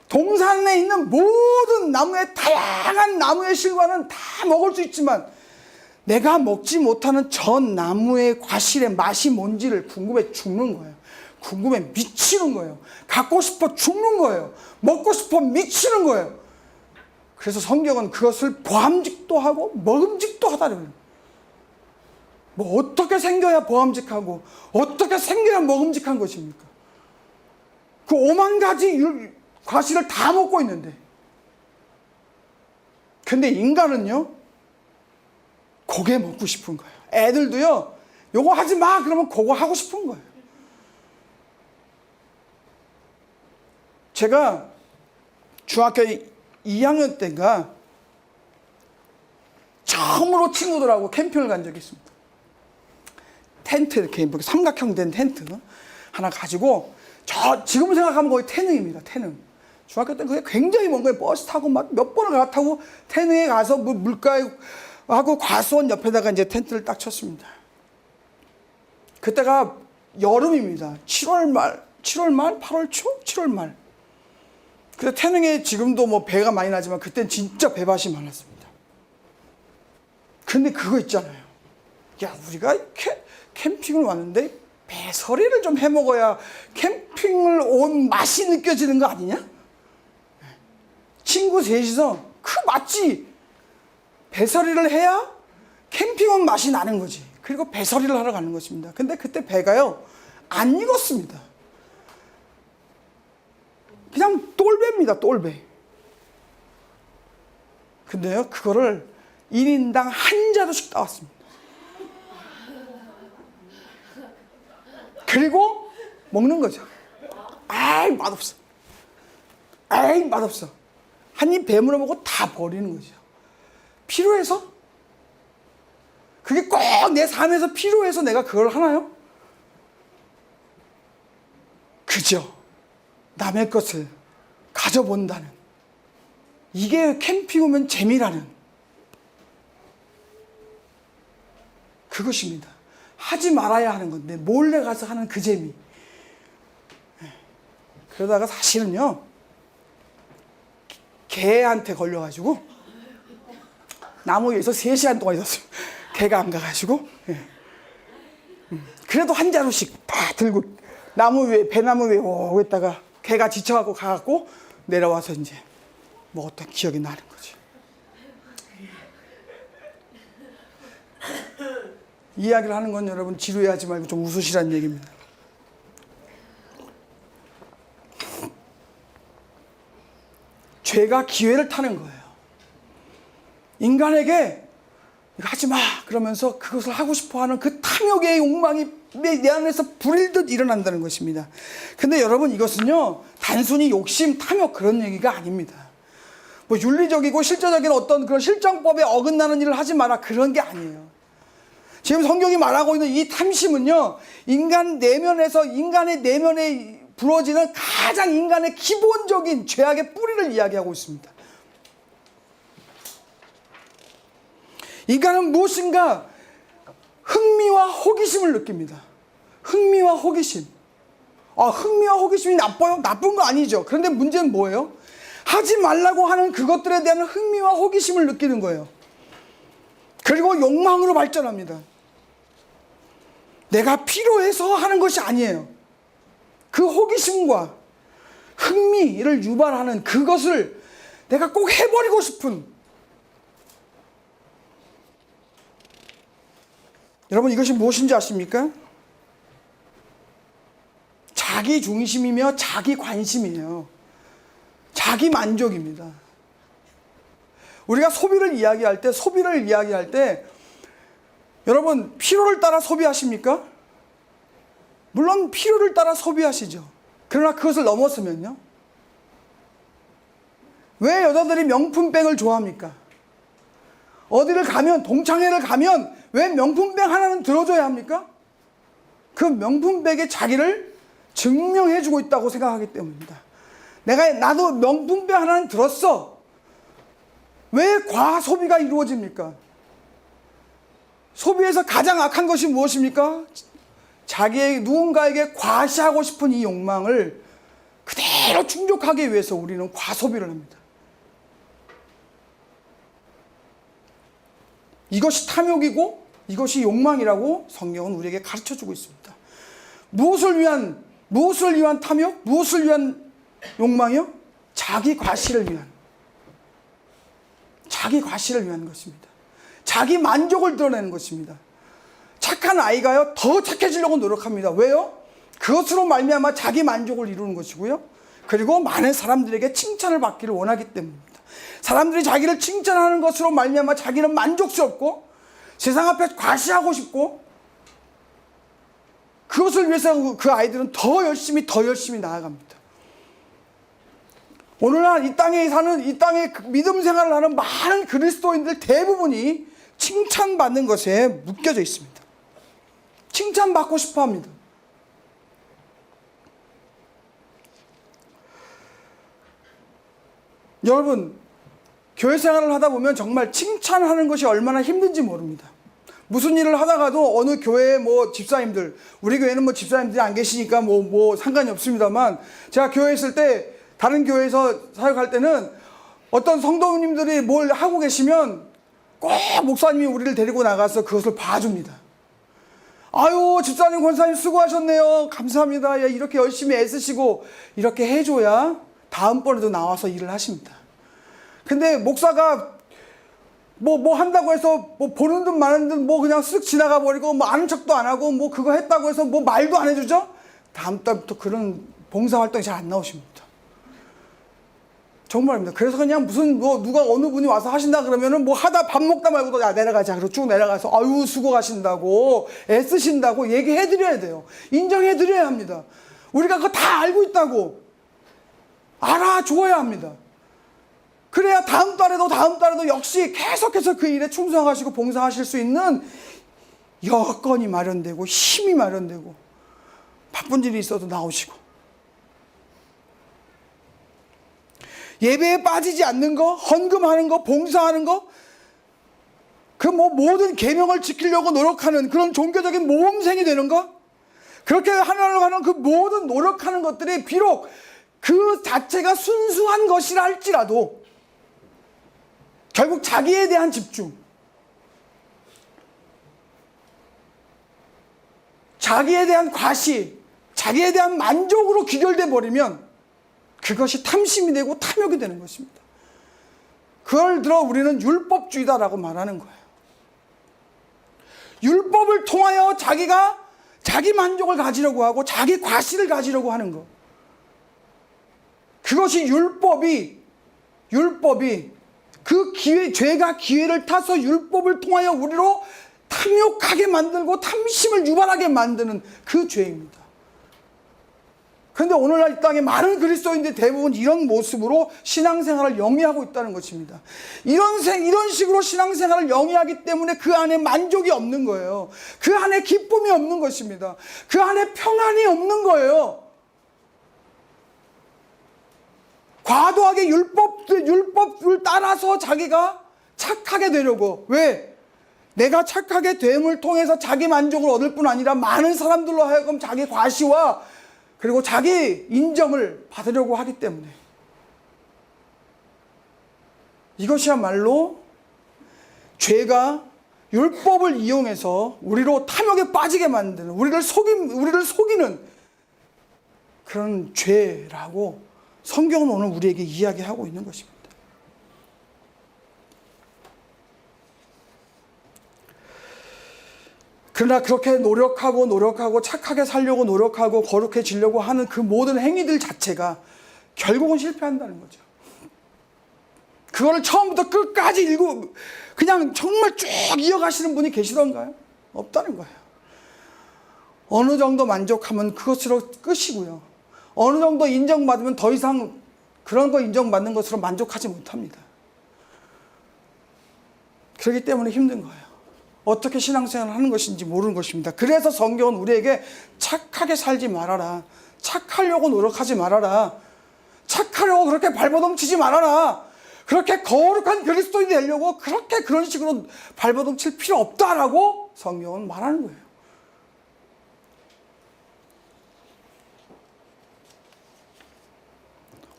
동산에 있는 모든 나무의 다양한 나무의 실과는 다 먹을 수 있지만 내가 먹지 못하는 전 나무의 과실의 맛이 뭔지를 궁금해 죽는 거예요. 궁금해 미치는 거예요. 갖고 싶어 죽는 거예요. 먹고 싶어 미치는 거예요. 그래서 성경은 그것을 보암직도 하고 먹음직도 하다는, 뭐 어떻게 생겨야 보암직하고 어떻게 생겨야 먹음직한 것입니까? 그 5만 가지 과실을 다 먹고 있는데, 근데 인간은요 그게 먹고 싶은 거예요. 애들도요 요거 하지 마 그러면 그거 하고 싶은 거예요. 제가 중학교 2학년 때인가 처음으로 친구들하고 캠핑을 간 적이 있습니다. 텐트, 이렇게 삼각형 된 텐트 하나 가지고, 지금 생각하면 거의 태능입니다. 태능. 중학교 때 그게 굉장히 먼 거예요. 버스 타고 막 몇 번을 갈아타고 태능에 가서 물가에 하고 과수원 옆에다가 이제 텐트를 딱 쳤습니다. 그때가 여름입니다. 7월 말, 8월 초? 7월 말. 그래서 태능에 지금도 뭐 배가 많이 나지만 그땐 진짜 배밭이 많았습니다. 근데 그거 있잖아요. 야, 우리가 캠핑을 왔는데 배설이를 좀 해 먹어야 캠핑을 온 맛이 느껴지는 거 아니냐? 친구 셋이서 맞지? 배설이를 해야 캠핑 온 맛이 나는 거지. 그리고 배설이를 하러 가는 것입니다. 근데 그때 배가요 안 익었습니다. 그냥 똘배입니다. 똘배. 근데요 그거를 1인당 한 자루씩 따왔습니다. 그리고 먹는 거죠. 아이 맛없어. 아이 맛없어. 한 입 배물어 먹고 다 버리는 거죠. 필요해서? 그게 꼭 내 삶에서 필요해서 내가 그걸 하나요? 그죠. 남의 것을 가져본다는, 이게 캠핑 오면 재미라는 그것입니다. 하지 말아야 하는 건데 몰래 가서 하는 그 재미. 그러다가 사실은요 개한테 걸려가지고 나무 위에서 3시간 동안 있었어요. 개가 안 가가지고. 그래도 한 자루씩 다 들고 나무 위에, 배나무 위에 오고 있다가 개가 지쳐갖고 가갖고 내려와서 이제 먹었던 기억이 나는 거지. 이야기를 하는 건 여러분 지루해하지 말고 좀 웃으시라는 얘기입니다. 죄가 기회를 타는 거예요. 인간에게 이거 하지 마 그러면서 그것을 하고 싶어하는 그 탐욕의 욕망이 내 안에서 불일듯 일어난다는 것입니다. 근데 여러분 이것은요 단순히 욕심, 탐욕 그런 얘기가 아닙니다. 뭐 윤리적이고 실제적인 어떤 그런 실정법에 어긋나는 일을 하지 마라 그런 게 아니에요. 지금 성경이 말하고 있는 이 탐심은요 인간 내면에서, 인간의 내면에 부러지는 가장 인간의 기본적인 죄악의 뿌리를 이야기하고 있습니다. 인간은 무엇인가 흥미와 호기심을 느낍니다. 흥미와 호기심. 흥미와 호기심이 나빠요? 나쁜 거 아니죠. 그런데 문제는 뭐예요? 하지 말라고 하는 그것들에 대한 흥미와 호기심을 느끼는 거예요. 그리고 욕망으로 발전합니다. 내가 필요해서 하는 것이 아니에요. 그 호기심과 흥미를 유발하는 그것을 내가 꼭 해버리고 싶은, 여러분 이것이 무엇인지 아십니까? 자기 중심이며 자기 관심이에요. 자기 만족입니다. 우리가 소비를 이야기할 때 여러분 필요를 따라 소비하십니까? 물론 필요를 따라 소비하시죠. 그러나 그것을 넘었으면요. 왜 여자들이 명품백을 좋아합니까? 어디를 가면, 동창회를 가면 왜 명품백 하나는 들어줘야 합니까? 그 명품백에 자기를 증명해주고 있다고 생각하기 때문입니다. 나도 명품백 하나는 들었어. 왜 과소비가 이루어집니까? 소비에서 가장 악한 것이 무엇입니까? 누군가에게 과시하고 싶은 이 욕망을 그대로 충족하기 위해서 우리는 과소비를 합니다. 이것이 탐욕이고 이것이 욕망이라고 성경은 우리에게 가르쳐주고 있습니다. 무엇을 위한 탐욕? 무엇을 위한 욕망이요? 자기 과시를 위한 것입니다. 자기 만족을 드러내는 것입니다. 착한 아이가요, 더 착해지려고 노력합니다. 왜요? 그것으로 말미암아 자기 만족을 이루는 것이고요. 그리고 많은 사람들에게 칭찬을 받기를 원하기 때문입니다. 사람들이 자기를 칭찬하는 것으로 말미암아 자기는 만족스럽고 세상 앞에 과시하고 싶고, 그것을 위해서 그 아이들은 더 열심히 나아갑니다. 오늘날 이 땅에 믿음 생활을 하는 많은 그리스도인들 대부분이 칭찬받는 것에 묶여져 있습니다. 칭찬받고 싶어 합니다. 여러분, 교회 생활을 하다 보면 정말 칭찬하는 것이 얼마나 힘든지 모릅니다. 무슨 일을 하다가도 어느 교회의 집사님들, 우리 교회는 집사님들이 안 계시니까 상관이 없습니다만, 제가 교회에 있을 때, 다른 교회에서 사역할 때는 어떤 성도님들이 뭘 하고 계시면 꼭 목사님이 우리를 데리고 나가서 그것을 봐줍니다. 아유, 집사님, 권사님 수고하셨네요. 감사합니다. 이렇게 열심히 애쓰시고 이렇게 해줘야 다음번에도 나와서 일을 하십니다. 근데 목사가 한다고 해서 보는 듯 마는 듯 그냥 쓱 지나가 버리고 아는 척도 안 하고 그거 했다고 해서 말도 안 해주죠? 다음 달부터 그런 봉사활동이 잘 안 나오십니다. 정말입니다. 그래서 그냥 누가 어느 분이 와서 하신다 그러면은 하다 밥 먹다 말고도 야, 내려가자. 그리고 쭉 내려가서 아유, 수고하신다고, 애쓰신다고 얘기해드려야 돼요. 인정해드려야 합니다. 우리가 그거 다 알고 있다고 알아줘야 합니다. 그래야 다음 달에도 역시 계속해서 그 일에 충성하시고 봉사하실 수 있는 여건이 마련되고 힘이 마련되고 바쁜 일이 있어도 나오시고, 예배에 빠지지 않는 거, 헌금하는 거, 봉사하는 거, 모든 계명을 지키려고 노력하는 그런 종교적인 모험생이 되는 거, 그렇게 하려고 하는 그 모든 노력하는 것들이 비록 그 자체가 순수한 것이라 할지라도 결국 자기에 대한 집중, 자기에 대한 과시, 자기에 대한 만족으로 귀결돼 버리면 그것이 탐심이 되고 탐욕이 되는 것입니다. 그걸 들어 우리는 율법주의다라고 말하는 거예요. 율법을 통하여 자기가 자기 만족을 가지려고 하고 자기 과시를 가지려고 하는 것. 그것이 율법이 죄가 기회를 타서 율법을 통하여 우리로 탐욕하게 만들고 탐심을 유발하게 만드는 그 죄입니다. 그런데 오늘날 이 땅에 많은 그리스도인들이 대부분 이런 모습으로 신앙생활을 영위하고 있다는 것입니다. 이런 식으로 신앙생활을 영위하기 때문에 그 안에 만족이 없는 거예요. 그 안에 기쁨이 없는 것입니다. 그 안에 평안이 없는 거예요. 과도하게 율법을 따라서 자기가 착하게 되려고. 왜? 내가 착하게 됨을 통해서 자기 만족을 얻을 뿐 아니라 많은 사람들로 하여금 자기 과시와 그리고 자기 인정을 받으려고 하기 때문에, 이것이야말로 죄가 율법을 이용해서 우리로 탐욕에 빠지게 만드는, 우리를 속이는 그런 죄라고 성경은 오늘 우리에게 이야기하고 있는 것입니다. 그러나 그렇게 노력하고 착하게 살려고 노력하고 거룩해지려고 하는 그 모든 행위들 자체가 결국은 실패한다는 거죠. 그거를 처음부터 끝까지 그냥 정말 쭉 이어가시는 분이 계시던가요? 없다는 거예요. 어느 정도 만족하면 그것으로 끝이고요. 어느 정도 인정받으면 더 이상 그런 거 인정받는 것으로 만족하지 못합니다. 그렇기 때문에 힘든 거예요. 어떻게 신앙생활을 하는 것인지 모르는 것입니다. 그래서 성경은 우리에게 착하게 살지 말아라. 착하려고 노력하지 말아라. 착하려고 그렇게 발버둥치지 말아라. 그렇게 거룩한 그리스도인이 되려고 그렇게 그런 식으로 발버둥칠 필요 없다라고 성경은 말하는 거예요.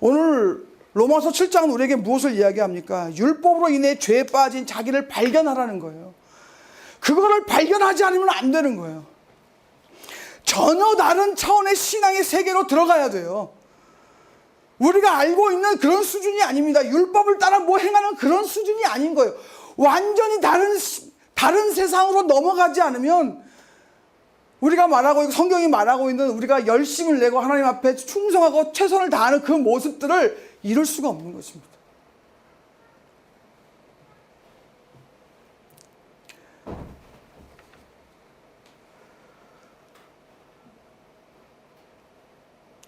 오늘 로마서 7장은 우리에게 무엇을 이야기합니까? 율법으로 인해 죄에 빠진 자기를 발견하라는 거예요. 그거를 발견하지 않으면 안 되는 거예요. 전혀 다른 차원의 신앙의 세계로 들어가야 돼요. 우리가 알고 있는 그런 수준이 아닙니다. 율법을 따라 뭐 행하는 그런 수준이 아닌 거예요. 완전히 다른 세상으로 넘어가지 않으면 우리가 말하고 있고 성경이 말하고 있는 우리가 열심을 내고 하나님 앞에 충성하고 최선을 다하는 그 모습들을 이룰 수가 없는 것입니다.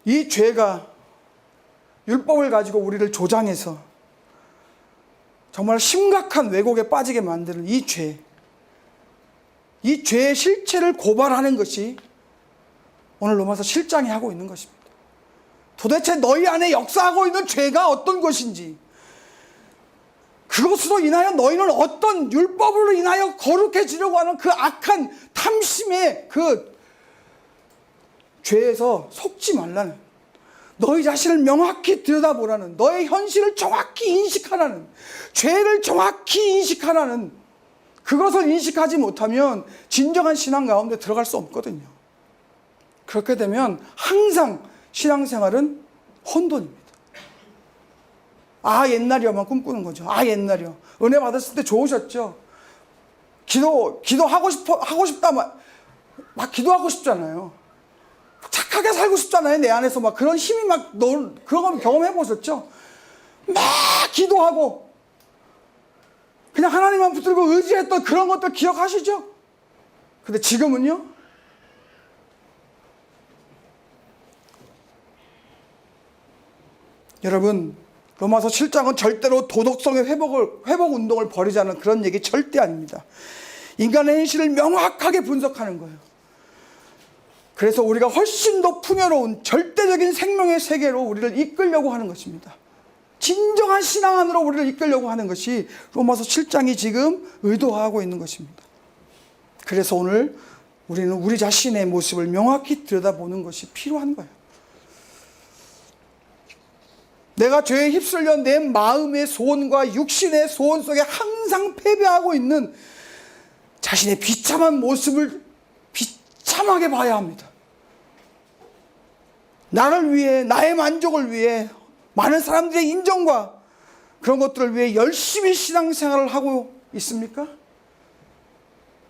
이 죄가 율법을 가지고 우리를 조장해서 정말 심각한 왜곡에 빠지게 만드는 이 죄, 이 죄의 실체를 고발하는 것이 오늘 로마서 7장이 하고 있는 것입니다. 도대체 너희 안에 역사하고 있는 죄가 어떤 것인지, 그것으로 인하여 너희는 어떤 율법으로 인하여 거룩해지려고 하는 그 악한 탐심의 그 죄에서 속지 말라는, 너희 자신을 명확히 들여다보라는, 너의 현실을 정확히 인식하라는, 죄를 정확히 인식하라는, 그것을 인식하지 못하면 진정한 신앙 가운데 들어갈 수 없거든요. 그렇게 되면 항상 신앙생활은 혼돈입니다. 아, 옛날이요만 꿈꾸는 거죠. 아, 옛날이요. 은혜 받았을 때 좋으셨죠. 기도하고 싶다, 막 기도하고 싶잖아요. 착하게 살고 싶잖아요. 내 안에서 막 그런 힘이 그런 거 경험해 보셨죠? 막 기도하고 그냥 하나님만 붙들고 의지했던 그런 것들 기억하시죠? 근데 지금은요? 여러분, 로마서 7장은 절대로 도덕성의 회복 운동을 벌이자는 그런 얘기 절대 아닙니다. 인간의 현실을 명확하게 분석하는 거예요. 그래서 우리가 훨씬 더 풍요로운 절대적인 생명의 세계로 우리를 이끌려고 하는 것입니다. 진정한 신앙 안으로 우리를 이끌려고 하는 것이 로마서 7장이 지금 의도하고 있는 것입니다. 그래서 오늘 우리는 우리 자신의 모습을 명확히 들여다보는 것이 필요한 거예요. 내가 죄에 휩쓸려 내 마음의 소원과 육신의 소원 속에 항상 패배하고 있는 자신의 비참한 모습을 비참하게 봐야 합니다. 나를 위해, 나의 만족을 위해, 많은 사람들의 인정과 그런 것들을 위해 열심히 신앙생활을 하고 있습니까?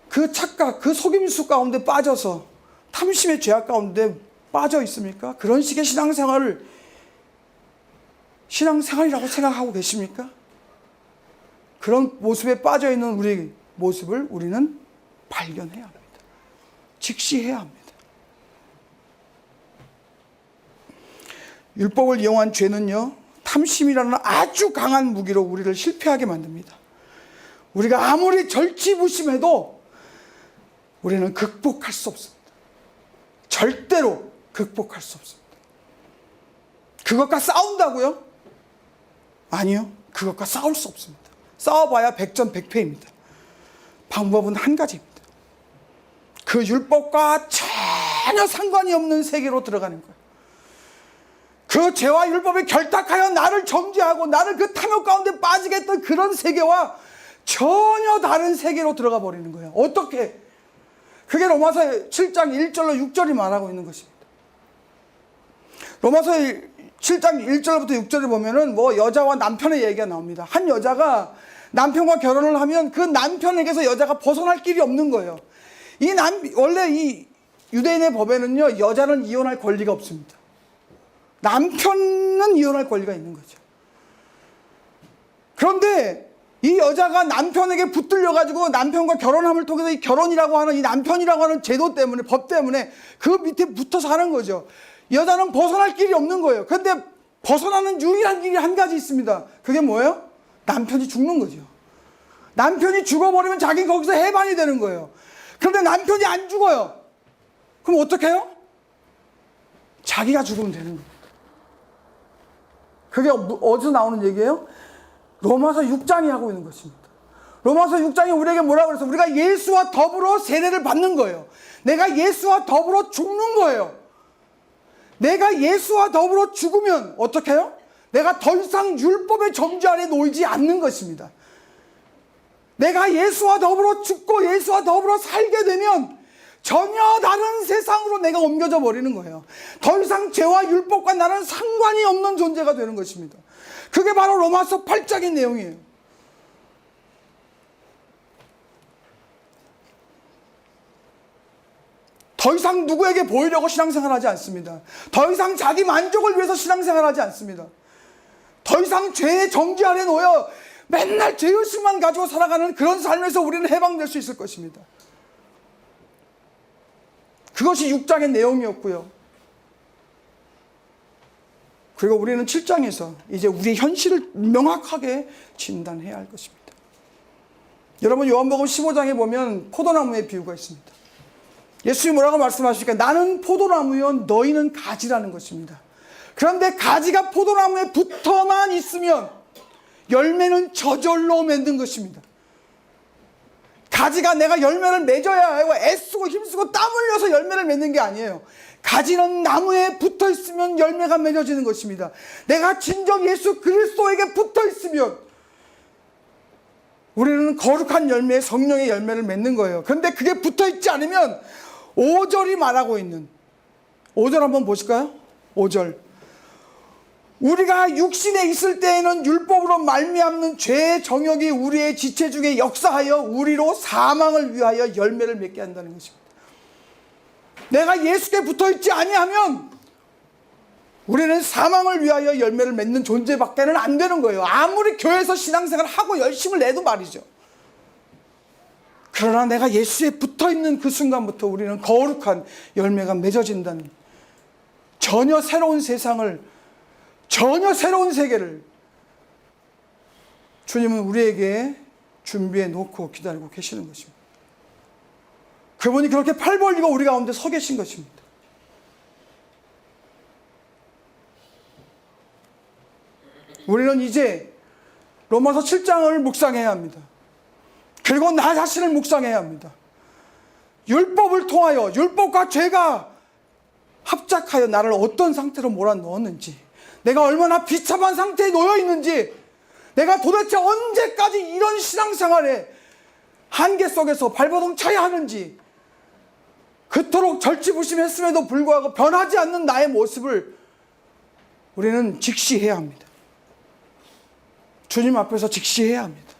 그 착각, 그 속임수 가운데 빠져서 탐심의 죄악 가운데 빠져 있습니까? 그런 식의 신앙생활이라고 생각하고 계십니까? 그런 모습에 빠져 있는 우리 모습을 우리는 발견해야 합니다. 직시해야 합니다. 율법을 이용한 죄는요, 탐심이라는 아주 강한 무기로 우리를 실패하게 만듭니다. 우리가 아무리 절치부심해도 우리는 극복할 수 없습니다. 절대로 극복할 수 없습니다. 그것과 싸운다고요? 아니요. 그것과 싸울 수 없습니다. 싸워봐야 백전백패입니다. 방법은 한 가지입니다. 그 율법과 전혀 상관이 없는 세계로 들어가는 거예요. 그 죄와 율법에 결탁하여 나를 정죄하고 나를 그 탐욕 가운데 빠지게 했던 그런 세계와 전혀 다른 세계로 들어가 버리는 거예요. 어떻게? 그게 로마서 7장 1절로 6절이 말하고 있는 것입니다. 로마서 7장 1절부터 6절을 보면은 여자와 남편의 얘기가 나옵니다. 한 여자가 남편과 결혼을 하면 그 남편에게서 여자가 벗어날 길이 없는 거예요. 원래 이 유대인의 법에는요, 여자는 이혼할 권리가 없습니다. 남편은 이혼할 권리가 있는 거죠. 그런데 이 여자가 남편에게 붙들려가지고 남편과 결혼함을 통해서 이 결혼이라고 하는 이 남편이라고 하는 제도 때문에, 법 때문에 그 밑에 붙어 사는 거죠. 여자는 벗어날 길이 없는 거예요. 그런데 벗어나는 유일한 길이 한 가지 있습니다. 그게 뭐예요? 남편이 죽는 거죠. 남편이 죽어버리면 자기는 거기서 해방이 되는 거예요. 그런데 남편이 안 죽어요. 그럼 어떻게 해요? 자기가 죽으면 되는 거예요. 그게 어디서 나오는 얘기예요? 로마서 6장이 하고 있는 것입니다. 로마서 6장이 우리에게 뭐라고 그래서 우리가 예수와 더불어 세례를 받는 거예요. 내가 예수와 더불어 죽는 거예요. 내가 예수와 더불어 죽으면 어떻게 해요? 내가 더 이상 율법의 정죄 아래 놓이지 않는 것입니다. 내가 예수와 더불어 죽고 예수와 더불어 살게 되면 전혀 다른 세상으로 내가 옮겨져 버리는 거예요. 더 이상 죄와 율법과 나는 상관이 없는 존재가 되는 것입니다. 그게 바로 로마서 8장의 내용이에요. 더 이상 누구에게 보이려고 신앙생활하지 않습니다. 더 이상 자기 만족을 위해서 신앙생활하지 않습니다. 더 이상 죄의 정죄 아래 놓여 맨날 죄의식만 가지고 살아가는 그런 삶에서 우리는 해방될 수 있을 것입니다. 그것이 6장의 내용이었고요. 그리고 우리는 7장에서 이제 우리의 현실을 명확하게 진단해야 할 것입니다. 여러분 요한복음 15장에 보면 포도나무의 비유가 있습니다. 예수님이 뭐라고 말씀하십니까? 나는 포도나무요 너희는 가지라는 것입니다. 그런데 가지가 포도나무에 붙어만 있으면 열매는 저절로 맺는 것입니다. 가지가 내가 열매를 맺어야 하고 애쓰고 힘쓰고 땀 흘려서 열매를 맺는 게 아니에요. 가지는 나무에 붙어 있으면 열매가 맺어지는 것입니다. 내가 진정 예수 그리스도에게 붙어 있으면 우리는 거룩한 열매, 성령의 열매를 맺는 거예요. 그런데 그게 붙어 있지 않으면 5절이 말하고 있는 5절 한번 보실까요? 5절 우리가 육신에 있을 때에는 율법으로 말미암는 죄의 정욕이 우리의 지체 중에 역사하여 우리로 사망을 위하여 열매를 맺게 한다는 것입니다. 내가 예수께 붙어있지 아니하면 우리는 사망을 위하여 열매를 맺는 존재밖에는 안 되는 거예요. 아무리 교회에서 신앙생활을 하고 열심을 내도 말이죠. 그러나 내가 예수에 붙어있는 그 순간부터 우리는 거룩한 열매가 맺어진다는 전혀 새로운 세상을 전혀 새로운 세계를 주님은 우리에게 준비해 놓고 기다리고 계시는 것입니다. 그분이 그렇게 팔 벌리고 우리 가운데 서 계신 것입니다. 우리는 이제 로마서 7장을 묵상해야 합니다. 그리고 나 자신을 묵상해야 합니다. 율법을 통하여 율법과 죄가 합작하여 나를 어떤 상태로 몰아넣었는지, 내가 얼마나 비참한 상태에 놓여 있는지, 내가 도대체 언제까지 이런 신앙생활에 한계 속에서 발버둥 쳐야 하는지, 그토록 절치부심했음에도 불구하고 변하지 않는 나의 모습을 우리는 직시해야 합니다. 주님 앞에서 직시해야 합니다.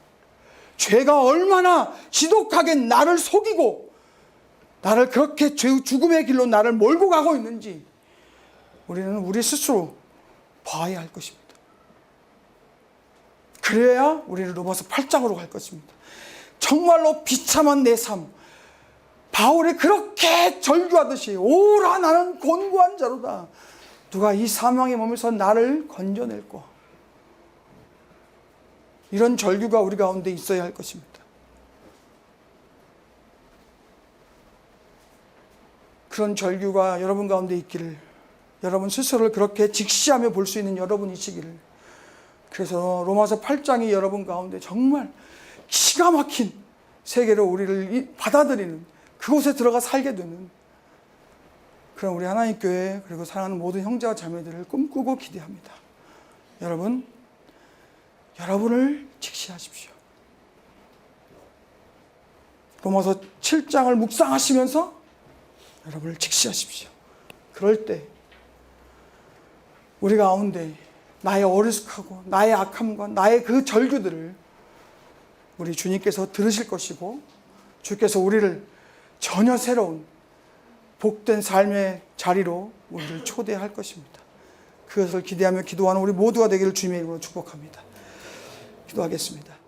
죄가 얼마나 지독하게 나를 속이고 나를 그렇게 죽음의 길로 나를 몰고 가고 있는지 우리는 우리 스스로 봐야 할 것입니다. 그래야 우리는 로마서 8장으로 갈 것입니다. 정말로 비참한 내 삶, 바울이 그렇게 절규하듯이 오라 나는 곤고한 자로다. 누가 이 사망의 몸에서 나를 건져낼꼬. 이런 절규가 우리 가운데 있어야 할 것입니다. 그런 절규가 여러분 가운데 있기를, 여러분 스스로를 그렇게 직시하며 볼 수 있는 여러분이시기를, 그래서 로마서 8장이 여러분 가운데 정말 기가 막힌 세계로 우리를 받아들이는, 그곳에 들어가 살게 되는 그런 우리 하나님 교회 그리고 사랑하는 모든 형제와 자매들을 꿈꾸고 기대합니다. 여러분, 여러분을 직시하십시오. 로마서 7장을 묵상하시면서 여러분을 직시하십시오. 그럴 때 우리 가운데 나의 어리숙하고 나의 악함과 나의 그 절규들을 우리 주님께서 들으실 것이고, 주께서 우리를 전혀 새로운 복된 삶의 자리로 우리를 초대할 것입니다. 그것을 기대하며 기도하는 우리 모두가 되기를 주님의 이름으로 축복합니다. 기도하겠습니다.